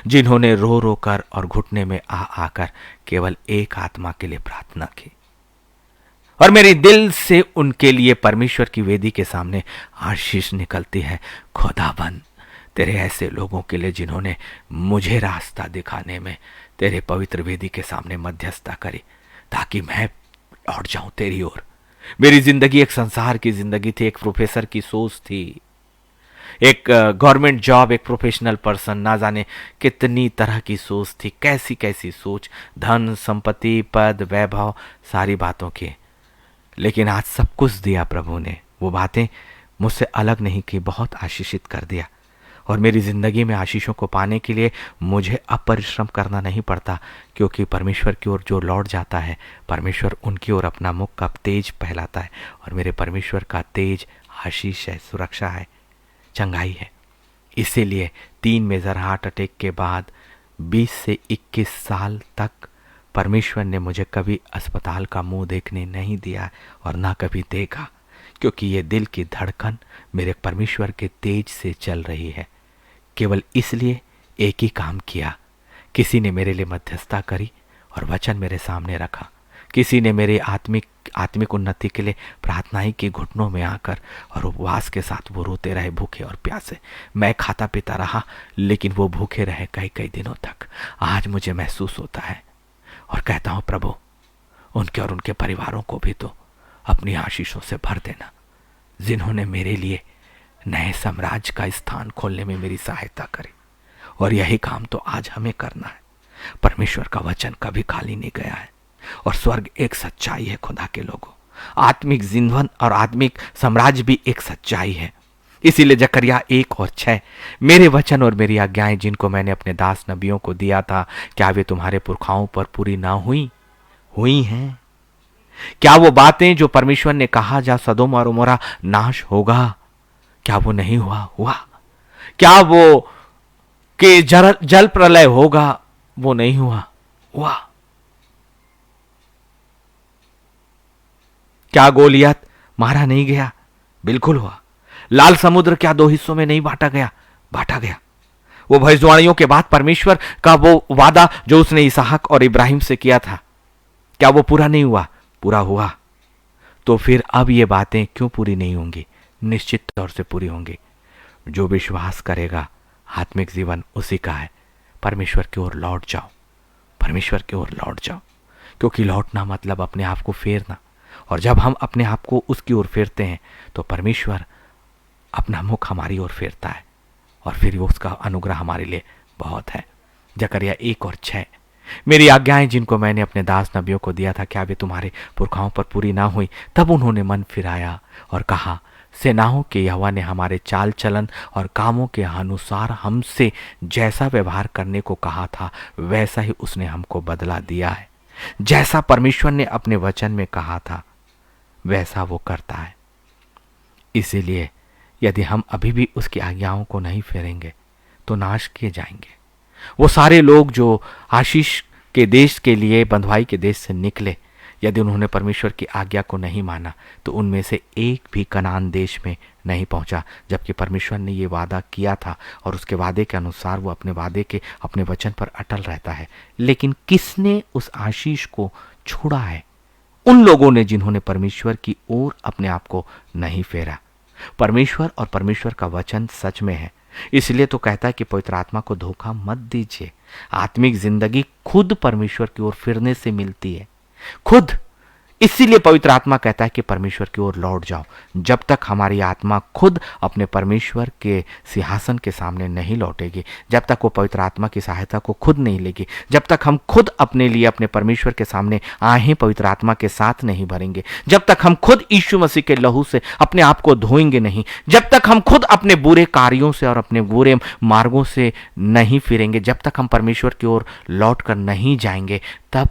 जिन्होंने रो रो कर और घुटने में आकर केवल एक आत्मा के लिए प्रार्थना की। और मेरे दिल से उनके लिए परमेश्वर की वेदी के सामने आशीष निकलती है। खुदाबंद, तेरे ऐसे लोगों के लिए जिन्होंने मुझे रास्ता दिखाने में तेरे पवित्र वेदी के सामने मध्यस्थता करी, ताकि मैं लौट जाऊं तेरी ओर। मेरी जिंदगी एक संसार की जिंदगी थी, एक प्रोफेसर की सोच थी, एक गवर्नमेंट जॉब, एक प्रोफेशनल पर्सन, ना जाने कितनी तरह की सोच थी, कैसी कैसी सोच, धन संपत्ति पद वैभव सारी बातों की। लेकिन आज सब कुछ दिया प्रभु ने, वो बातें मुझसे अलग नहीं की, बहुत आशीषित कर दिया। और मेरी ज़िंदगी में आशीषों को पाने के लिए मुझे अब परिश्रम करना नहीं पड़ता, क्योंकि परमेश्वर की ओर जो लौट जाता है, परमेश्वर उनकी ओर अपना मुख का तेज फैलाता है। और मेरे परमेश्वर का तेज आशीष है, सुरक्षा है, चंगाई है। इसीलिए 3 मेजर हार्ट अटैक के बाद 20 से 21 साल तक परमेश्वर ने मुझे कभी अस्पताल का मुंह देखने नहीं दिया और ना कभी देखा, क्योंकि ये दिल की धड़कन मेरे परमेश्वर के तेज से चल रही है। केवल इसलिए एक ही काम किया, किसी ने मेरे लिए मध्यस्थता करी और वचन मेरे सामने रखा। किसी ने मेरे आत्मिक उन्नति के लिए प्रार्थनाएं की, घुटनों में आकर, और उपवास के साथ वो रोते रहे, भूखे और प्यासे। मैं खाता पीता रहा, लेकिन वो भूखे रहे कई कई दिनों तक। आज मुझे महसूस होता है और कहता हूँ, प्रभु उनके और उनके परिवारों को भी तो अपनी आशीषों से भर देना, जिन्होंने मेरे लिए नए साम्राज्य का स्थान खोलने में मेरी सहायता करी। और यही काम तो आज हमें करना है। परमेश्वर का वचन कभी खाली नहीं गया है, और स्वर्ग एक सच्चाई है खुदा के लोगों। आत्मिक जीवन और आत्मिक साम्राज्य भी एक सच्चाई है। इसीलिए जकरिया 1 और 6, मेरे वचन और मेरी आज्ञाएं जिनको मैंने अपने दास नबियों को दिया था, क्या वे तुम्हारे पुरखाओं पर पूरी ना हुई हैं? क्या वो बातें जो परमेश्वर ने कहा, जा सदोम और उमोरा नाश होगा, क्या वो नहीं हुआ? क्या वो कि जल प्रलय होगा, वो नहीं हुआ? क्या गोलियत मारा नहीं गया? बिल्कुल हुआ। लाल समुद्र क्या 2 हिस्सों में नहीं बांटा गया? वो भविष्यवाणियों के बाद परमेश्वर का वो वादा जो उसने इसहाक और इब्राहिम से किया था, क्या वो पूरा नहीं हुआ? पूरा हुआ। तो फिर अब ये बातें क्यों पूरी नहीं होंगी? निश्चित तौर से पूरी होंगी। जो विश्वास करेगा, आत्मिक जीवन उसी का है। परमेश्वर की ओर लौट जाओ, क्योंकि लौटना मतलब अपने आप को फेरना। और जब हम अपने आप को उसकी ओर फेरते हैं, तो परमेश्वर अपना मुख हमारी ओर फेरता है, और फिर उसका अनुग्रह हमारे लिए बहुत है। जकरिया 1 और 6, मेरी आज्ञाएं जिनको मैंने अपने दास नबियों को दिया था, क्या वे तुम्हारे पुरखाओं पर पूरी ना हुई? तब उन्होंने मन फिराया और कहा, सेनाओं के यहोवा ने हमारे चाल चलन और कामों के अनुसार हमसे जैसा व्यवहार करने को कहा था, वैसा ही उसने हमको बदला दिया है। जैसा परमेश्वर ने अपने वचन में कहा था, वैसा वो करता है। इसीलिए यदि हम अभी भी उसकी आज्ञाओं को नहीं फेरेंगे, तो नाश किए जाएंगे। वो सारे लोग जो आशीष के देश के लिए, बंधुआई के देश से निकले, यदि उन्होंने परमेश्वर की आज्ञा को नहीं माना, तो उनमें से एक भी कनान देश में नहीं पहुंचा, जबकि परमेश्वर ने ये वादा किया था, और उसके वादे के अनुसार वो अपने वचन पर अटल रहता है। लेकिन किसने उस आशीष को छोड़ा है? उन लोगों ने जिन्होंने परमेश्वर की ओर अपने आप को नहीं फेरा। परमेश्वर और परमेश्वर का वचन सच में है। इसलिए तो कहता है कि पवित्र आत्मा को धोखा मत दीजिए। आत्मिक जिंदगी खुद परमेश्वर की ओर फिरने से मिलती है, खुद। इसीलिए पवित्र आत्मा कहता है कि परमेश्वर की ओर लौट जाओ। जब तक हमारी आत्मा खुद अपने परमेश्वर के सिंहासन के सामने नहीं लौटेगी, जब तक वो पवित्र आत्मा की सहायता को खुद नहीं लेगी, जब तक हम खुद अपने लिए अपने परमेश्वर के सामने आहें पवित्र आत्मा के साथ नहीं भरेंगे, जब तक हम खुद यीशु मसीह के लहू से अपने आप को धोएंगे नहीं, जब तक हम खुद अपने बुरे कार्यों से और अपने बुरे मार्गों से नहीं फिरेंगे, जब तक हम परमेश्वर की ओर लौट कर नहीं जाएंगे, तब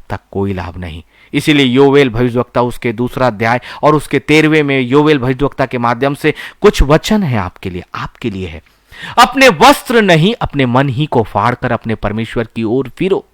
तक कोई लाभ नहीं। इसीलिए योवेल भविष्यवक्ता उसके 2 अध्याय और उसके 13वें में योवेल भविष्यवक्ता के माध्यम से कुछ वचन है आपके लिए है। अपने वस्त्र नहीं, अपने मन ही को फाड़कर अपने परमेश्वर की ओर फिरो।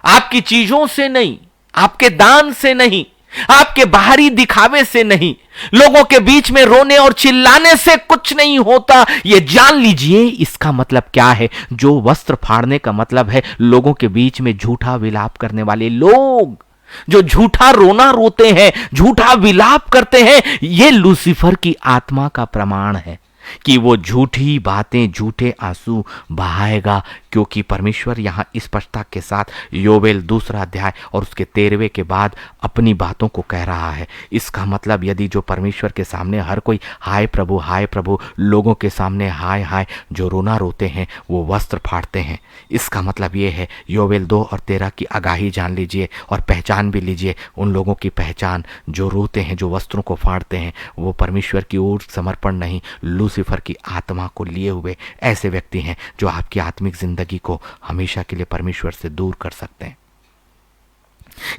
आपकी चीजों से नहीं, आपके दान से नहीं, आपके बाहरी दिखावे से नहीं, लोगों के बीच में रोने और चिल्लाने से कुछ नहीं होता, ये जान लीजिए। इसका मतलब क्या है? जो वस्त्र फाड़ने का मतलब है लोगों के बीच में झूठा विलाप करने वाले लोग, जो झूठा रोना रोते हैं, झूठा विलाप करते हैं, ये लूसीफर की आत्मा का प्रमाण है कि वो झूठी बातें, झूठे आंसू बहाएगा, क्योंकि परमेश्वर यहाँ स्पष्टता के साथ योवेल 2 अध्याय और उसके 13वें के बाद अपनी बातों को कह रहा है। इसका मतलब यदि जो परमेश्वर के सामने हर कोई हाय प्रभु लोगों के सामने हाय हाय जो रोना रोते हैं वो वस्त्र फाड़ते हैं, इसका मतलब ये है योवेल 2 और 13 की आगाही जान लीजिए और पहचान भी लीजिए। उन लोगों की पहचान जो रोते हैं, जो वस्त्रों को फाड़ते हैं, वो परमेश्वर की ओर समर्पण नहीं, लूसीफर की आत्मा को लिए हुए ऐसे व्यक्ति हैं जो आपकी आत्मिक जिंदगी को हमेशा के लिए परमेश्वर से दूर कर सकते हैं।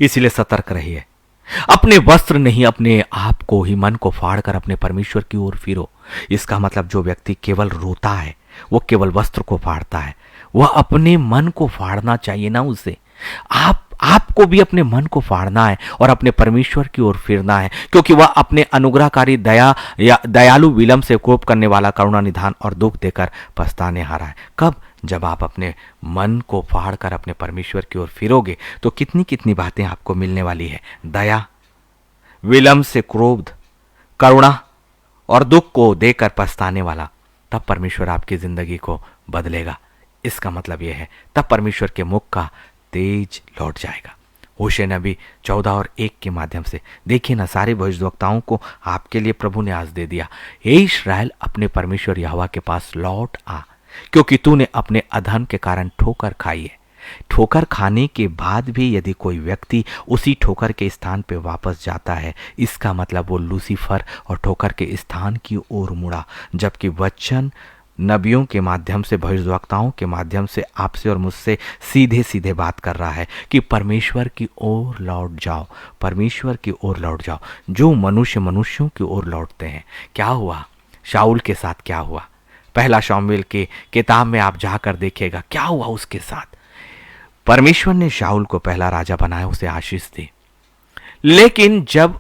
इसलिए सतर्क रहिए। अपने वस्त्र नहीं, अपने आप को ही, मन को फाड़कर अपने परमेश्वर की ओर फिरो। इसका मतलब जो व्यक्ति केवल रोता है वो केवल वस्त्र को फाड़ता है, वह अपने मन को फाड़ना चाहिए ना उसे। आपको भी अपने मन को फाड़ना है और अपने परमेश्वर की ओर फिरना है, क्योंकि वह अपने अनुग्रहकारी दयालु विलंब से कोप करने वाला, करुणा निधान और दुख देकर पछताने हारा है। कब? जब आप अपने मन को फाड़कर अपने परमेश्वर की ओर फिरोगे तो कितनी कितनी बातें आपको मिलने वाली है। दया, विलंब से क्रोध, करुणा और दुख को देकर पछताने वाला, तब परमेश्वर आपकी जिंदगी को बदलेगा। इसका मतलब यह है तब परमेश्वर के मुख का तेज लौट जाएगा। होशे नबी 14 और 1 के माध्यम से देखिए ना, सारे भविष्यद्वक्ताओं को आपके लिए प्रभु ने आज दे दिया। हे इस्राएल, अपने परमेश्वर यहोवा के पास लौट आ, क्योंकि तूने अपने अधर्म के कारण ठोकर खाई है। ठोकर खाने के बाद भी यदि कोई व्यक्ति उसी ठोकर के स्थान पर वापस जाता है, इसका मतलब वो लूसीफर और ठोकर के स्थान की ओर मुड़ा। जबकि वचन नबियों के माध्यम से, भविष्यद्वक्ताओं के माध्यम से आपसे और मुझसे सीधे सीधे बात कर रहा है कि परमेश्वर की ओर लौट जाओ, परमेश्वर की ओर लौट जाओ। जो मनुष्य मनुष्यों की ओर लौटते हैं, क्या हुआ शाऊल के साथ, क्या हुआ? पहला शमूएल के किताब में आप जाकर देखिएगा क्या हुआ उसके साथ। परमेश्वर ने शाऊल को पहला राजा बनाया, उसे आशीष दी, लेकिन जब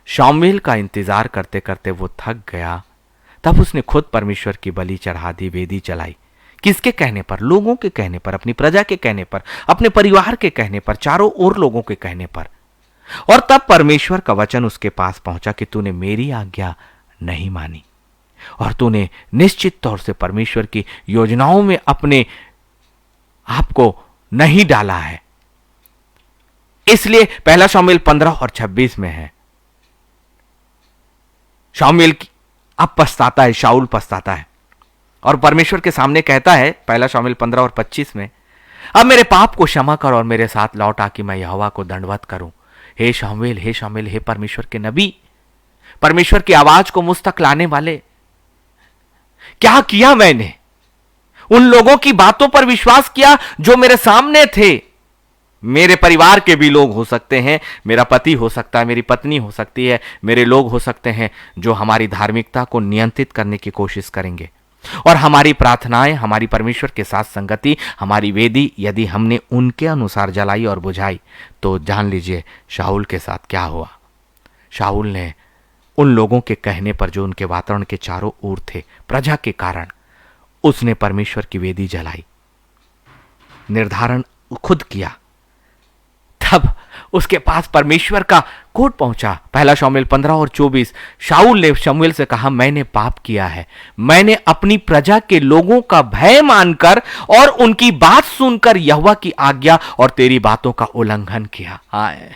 शमूएल का इंतजार करते करते वो थक गया, तब उसने खुद परमेश्वर की बलि चढ़ा दी, वेदी चलाई। किसके कहने पर? लोगों के कहने पर, अपनी प्रजा के कहने पर, अपने परिवार के कहने पर, चारों ओर लोगों के कहने पर। और तब परमेश्वर का वचन उसके पास पहुंचा कि तूने मेरी आज्ञा नहीं मानी और तूने निश्चित तौर से परमेश्वर की योजनाओं में अपने आप को नहीं डाला है। इसलिए पहला शमूएल 15 और 26 में है, शमूएल अब पछताता है, शाऊल पछताता है और परमेश्वर के सामने कहता है, पहला शमूएल 15 और 25 में, अब मेरे पाप को क्षमा कर और मेरे साथ लौट आ कि मैं यहोवा को दंडवत करूं। हे शमूएल, हे शमूएल, हे परमेश्वर के नबी, परमेश्वर की आवाज को मुझ तक लाने वाले, क्या किया मैंने? उन लोगों की बातों पर विश्वास किया जो मेरे सामने थे। मेरे परिवार के भी लोग हो सकते हैं, मेरा पति हो सकता है, मेरी पत्नी हो सकती है, मेरे लोग हो सकते हैं जो हमारी धार्मिकता को नियंत्रित करने की कोशिश करेंगे। और हमारी प्रार्थनाएं, हमारी परमेश्वर के साथ संगति, हमारी वेदी यदि हमने उनके अनुसार जलाई और बुझाई, तो जान लीजिए शाऊल के साथ क्या हुआ। शाऊल ने उन लोगों के कहने पर जो उनके वातावरण के चारों ओर थे, प्रजा के कारण, उसने परमेश्वर की वेदी जलाई, निर्धारण खुद किया। तब उसके पास परमेश्वर का कोट पहुंचा। पहला शमूएल 15 और 24, शाऊल ने शमूएल से कहा, मैंने पाप किया है, मैंने अपनी प्रजा के लोगों का भय मानकर और उनकी बात सुनकर यहोवा की आज्ञा और तेरी बातों का उल्लंघन किया। हाय,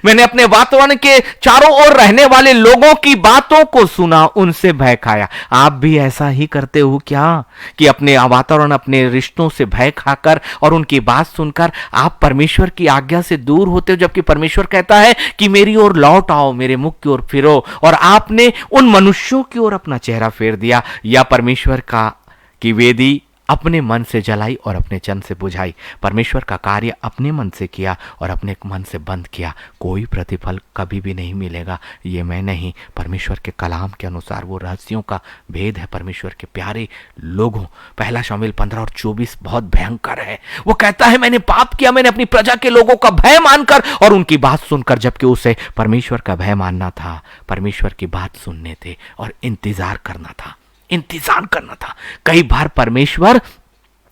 मैंने अपने वातावरण के चारों ओर रहने वाले लोगों की बातों को सुना, उनसे भय खाया। आप भी ऐसा ही करते हो क्या कि अपने वातावरण, अपने रिश्तों से भय खाकर और उनकी बात सुनकर आप परमेश्वर की आज्ञा से दूर होते हो, जबकि परमेश्वर कहता है कि मेरी ओर लौट आओ, मेरे मुख की ओर फिरो, और आपने उन मनुष्यों की ओर अपना चेहरा फेर दिया या परमेश्वर की वेदी अपने मन से जलाई और अपने चन से बुझाई। परमेश्वर का कार्य अपने मन से किया और अपने मन से बंद किया। कोई प्रतिफल कभी भी नहीं मिलेगा। ये मैं नहीं, परमेश्वर के कलाम के अनुसार वो रहस्यों का भेद है। परमेश्वर के प्यारे लोगों, पहला शमूएल 15 और 24 बहुत भयंकर है। वो कहता है, मैंने पाप किया, मैंने अपनी प्रजा के लोगों का भय मानकर और उनकी बात सुनकर, जबकि उसे परमेश्वर का भय मानना था, परमेश्वर की बात सुनने थे और इंतजार करना था, इंतजार करना था। कई बार परमेश्वर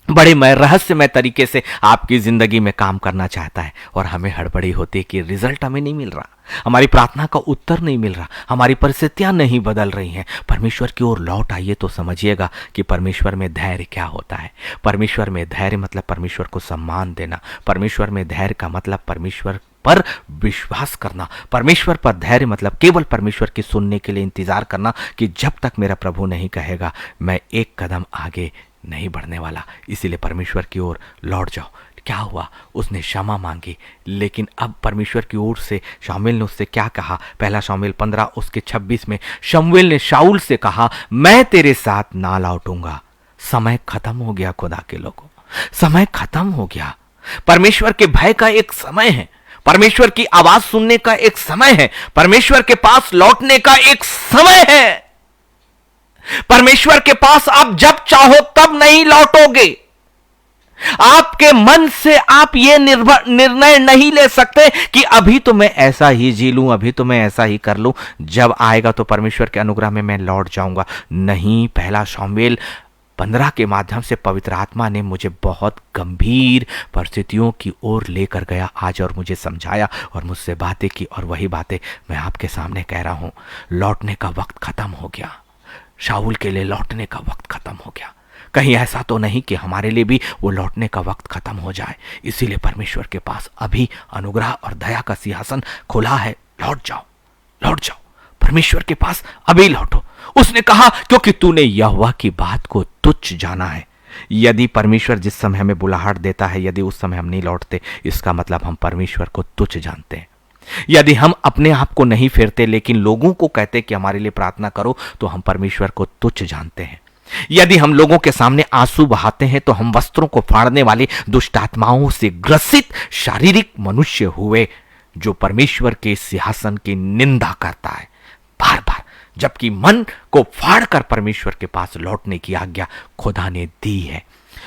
बड़े मैं रहस्यमय तरीके से आपकी जिंदगी में काम करना चाहता है, और हमें हड़बड़ी होती है कि रिजल्ट हमें नहीं मिल रहा, हमारी प्रार्थना का उत्तर नहीं मिल रहा, हमारी परिस्थितियां नहीं बदल रही हैं। परमेश्वर की ओर लौट आइए तो समझिएगा कि परमेश्वर में धैर्य क्या होता है। परमेश्वर में धैर्य मतलब परमेश्वर को सम्मान देना। परमेश्वर में धैर्य का मतलब परमेश्वर पर विश्वास करना। परमेश्वर पर धैर्य मतलब केवल परमेश्वर की सुनने के लिए इंतजार करना कि जब तक मेरा प्रभु नहीं कहेगा मैं एक कदम आगे नहीं बढ़ने वाला। इसीलिए परमेश्वर की ओर लौट जाओ। क्या हुआ? उसने क्षमा मांगी, लेकिन अब परमेश्वर की ओर से शामुएल ने उससे क्या कहा? पहला शामुएल 15 उसके 26 में शमूएल ने शाऊल से कहा, मैं तेरे साथ ना लौटूंगा। समय खत्म हो गया खुदा के लोगों, समय खत्म हो गया। परमेश्वर के भय का एक समय है, परमेश्वर की आवाज सुनने का एक समय है, परमेश्वर के पास लौटने का एक समय है। परमेश्वर के पास आप जब चाहो तब नहीं लौटोगे। आपके मन से आप यह निर्णय नहीं ले सकते कि अभी तो मैं ऐसा ही जी लूं, अभी तो मैं ऐसा ही कर लूं, जब आएगा तो परमेश्वर के अनुग्रह में मैं लौट जाऊंगा। नहीं, पहला शामुएल 15 के माध्यम से पवित्र आत्मा ने मुझे बहुत गंभीर परिस्थितियों की ओर लेकर गया आज, और मुझे समझाया और मुझसे बातें की, और वही बातें मैं आपके सामने कह रहा हूं। लौटने का वक्त खत्म हो गया। शाऊल के लिए लौटने का वक्त खत्म हो गया। कहीं ऐसा तो नहीं कि हमारे लिए भी वो लौटने का वक्त खत्म हो जाए। इसीलिए परमेश्वर के पास अभी अनुग्रह और दया का सिंहासन खुला है। लौट जाओ, लौट जाओ, परमेश्वर के पास अभी लौटो। उसने कहा, क्योंकि तूने यहोवा की बात को तुच्छ जाना है। यदि परमेश्वर जिस समय हमें बुलाहट देता है, यदि उस समय हम नहीं लौटते, इसका मतलब हम परमेश्वर को तुच्छ जानते हैं। यदि हम अपने आप को नहीं फेरते लेकिन लोगों को कहते कि हमारे लिए प्रार्थना करो, तो हम परमेश्वर को तुच्छ जानते हैं। यदि हम लोगों के सामने आंसू बहाते हैं, तो हम वस्त्रों को फाड़ने वाले दुष्ट आत्माओं से ग्रसित शारीरिक मनुष्य हुए, जो परमेश्वर के सिंहासन की निंदा करता है बार बार। जबकि मन को फाड़कर परमेश्वर के पास लौटने की आज्ञा खुदा ने दी है।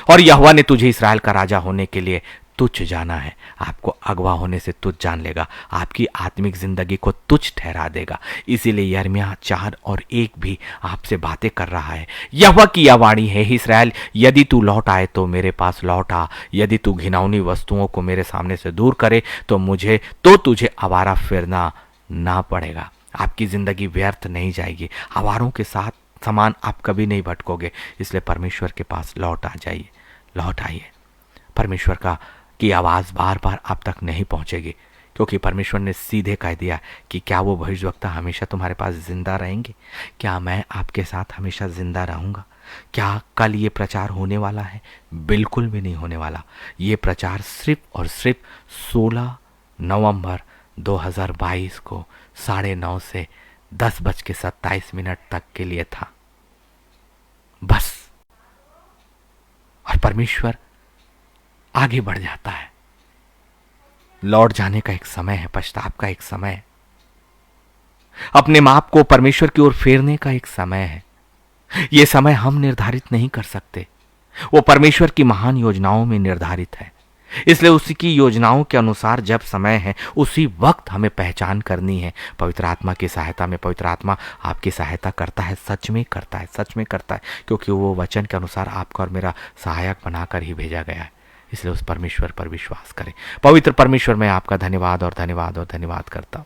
और यहोवा ने तुझे इस्राएल का राजा होने के लिए तुच्छ जाना है। आपको अगवा होने से तुच्छ जान लेगा, आपकी आत्मिक जिंदगी को तुच्छ ठहरा देगा। इसीलिए यिर्मयाह 4:1 भी आपसे बातें कर रहा है। यहोवा की यह वाणी है, हे इस्राएल, यदि तू लौट आए तो मेरे पास लौट आ। यदि तू घिनौनी वस्तुओं को मेरे सामने से दूर करे तो तुझे आवारा फिरना ना पड़ेगा। आपकी जिंदगी व्यर्थ नहीं जाएगी। आवारों के साथ समान आप कभी नहीं भटकोगे। इसलिए परमेश्वर के पास लौट आ जाइए, लौट आइए। परमेश्वर की आवाज़ बार बार आप तक नहीं पहुंचेगी, क्योंकि परमेश्वर ने सीधे कह दिया कि क्या वो भविष्यवक्ता हमेशा तुम्हारे पास जिंदा रहेंगे? क्या मैं आपके साथ हमेशा जिंदा रहूंगा? क्या कल ये प्रचार होने वाला है? बिल्कुल भी नहीं होने वाला। ये प्रचार सिर्फ और सिर्फ 16 नवंबर 2022 को 9:30 से 10:27 तक के लिए था, बस। और परमेश्वर आगे बढ़ जाता है। लौट जाने का एक समय है, पश्चाताप का एक समय है, अपने माप को परमेश्वर की ओर फेरने का एक समय है। यह समय हम निर्धारित नहीं कर सकते, वो परमेश्वर की महान योजनाओं में निर्धारित है। इसलिए उसी की योजनाओं के अनुसार जब समय है उसी वक्त हमें पहचान करनी है। पवित्र आत्मा की सहायता में पवित्र आत्मा आपकी सहायता करता है, सच में करता है, सच में करता है, क्योंकि वो वचन के अनुसार आपका और मेरा सहायक बनाकर ही भेजा गया है। इसलिए उस परमेश्वर पर विश्वास करें। पवित्र परमेश्वर, मैं आपका धन्यवाद और धन्यवाद और धन्यवाद करता हूँ।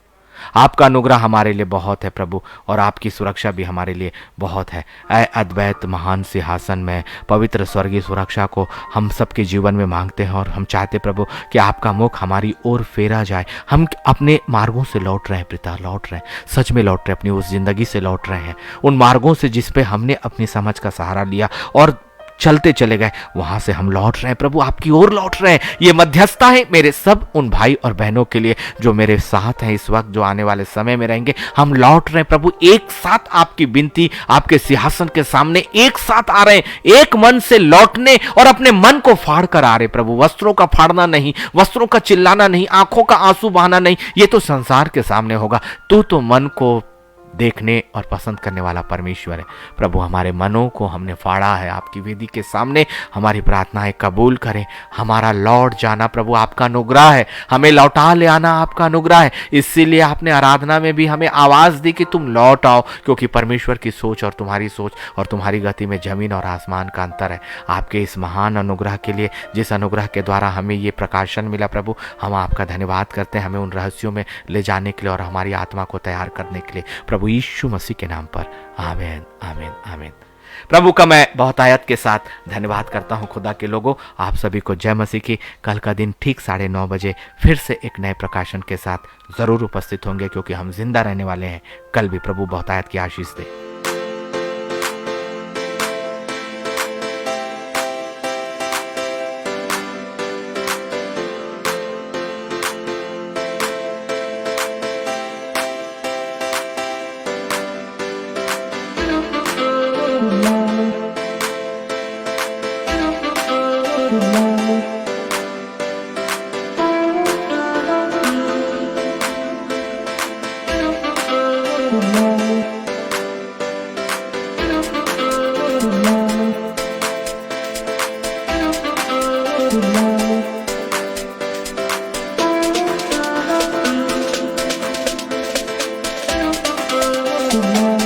आपका अनुग्रह हमारे लिए बहुत है प्रभु, और आपकी सुरक्षा भी हमारे लिए बहुत है। ऐ अद्वैत महान सिंहासन में पवित्र स्वर्गीय सुरक्षा को हम सबके जीवन में मांगते हैं, और हम चाहते प्रभु कि आपका मुख हमारी ओर फेरा जाए। हम अपने मार्गों से लौट रहे हैं पिता, लौट रहे हैं, सच में लौट रहे हैं, अपनी उस जिंदगी से लौट रहे हैं, उन मार्गों से जिस पे हमने अपनी समझ का सहारा लिया और चलते चले गए, वहां से हम लौट रहे हैं प्रभु, आपकी ओर लौट रहे हैं। ये मध्यस्थता है मेरे सब उन भाई और बहनों के लिए जो मेरे साथ हैं इस वक्त, जो आने वाले समय में रहेंगे। हम लौट रहे हैं प्रभु, एक साथ आपकी विनती, आपके सिंहासन के सामने एक साथ आ रहे हैं, एक मन से लौटने और अपने मन को फाड़ कर आ रहे प्रभु। वस्त्रों का फाड़ना नहीं, वस्त्रों का चिल्लाना नहीं, आंखों का आंसू बहाना नहीं, ये तो संसार के सामने होगा। तू तो मन को देखने और पसंद करने वाला परमेश्वर है। प्रभु हमारे मनों को हमने फाड़ा है, आपकी वेदी के सामने हमारी प्रार्थनाएं कबूल करें। हमारा लौट जाना प्रभु आपका अनुग्रह है, हमें लौटा ले आना आपका अनुग्रह है। इसीलिए आपने आराधना में भी हमें आवाज़ दी कि तुम लौट आओ, क्योंकि परमेश्वर की सोच और तुम्हारी सोच और तुम्हारी गति में ज़मीन और आसमान का अंतर है। आपके इस महान अनुग्रह के लिए, जिस अनुग्रह के द्वारा हमें ये प्रकाशन मिला प्रभु, हम आपका धन्यवाद करते हैं, हमें उन रहस्यों में ले जाने के लिए और हमारी आत्मा को तैयार करने के लिए, प्रभु यीशु मसीह के नाम पर आमीन आमीन आमीन। प्रभु का मैं बहुत आयत के साथ धन्यवाद करता हूं। खुदा के लोगों, आप सभी को जय मसीह की। कल का दिन ठीक 9:30 बजे फिर से एक नए प्रकाशन के साथ ज़रूर उपस्थित होंगे, क्योंकि हम जिंदा रहने वाले हैं। कल भी प्रभु बहुत आयत की आशीष दे। Thank you.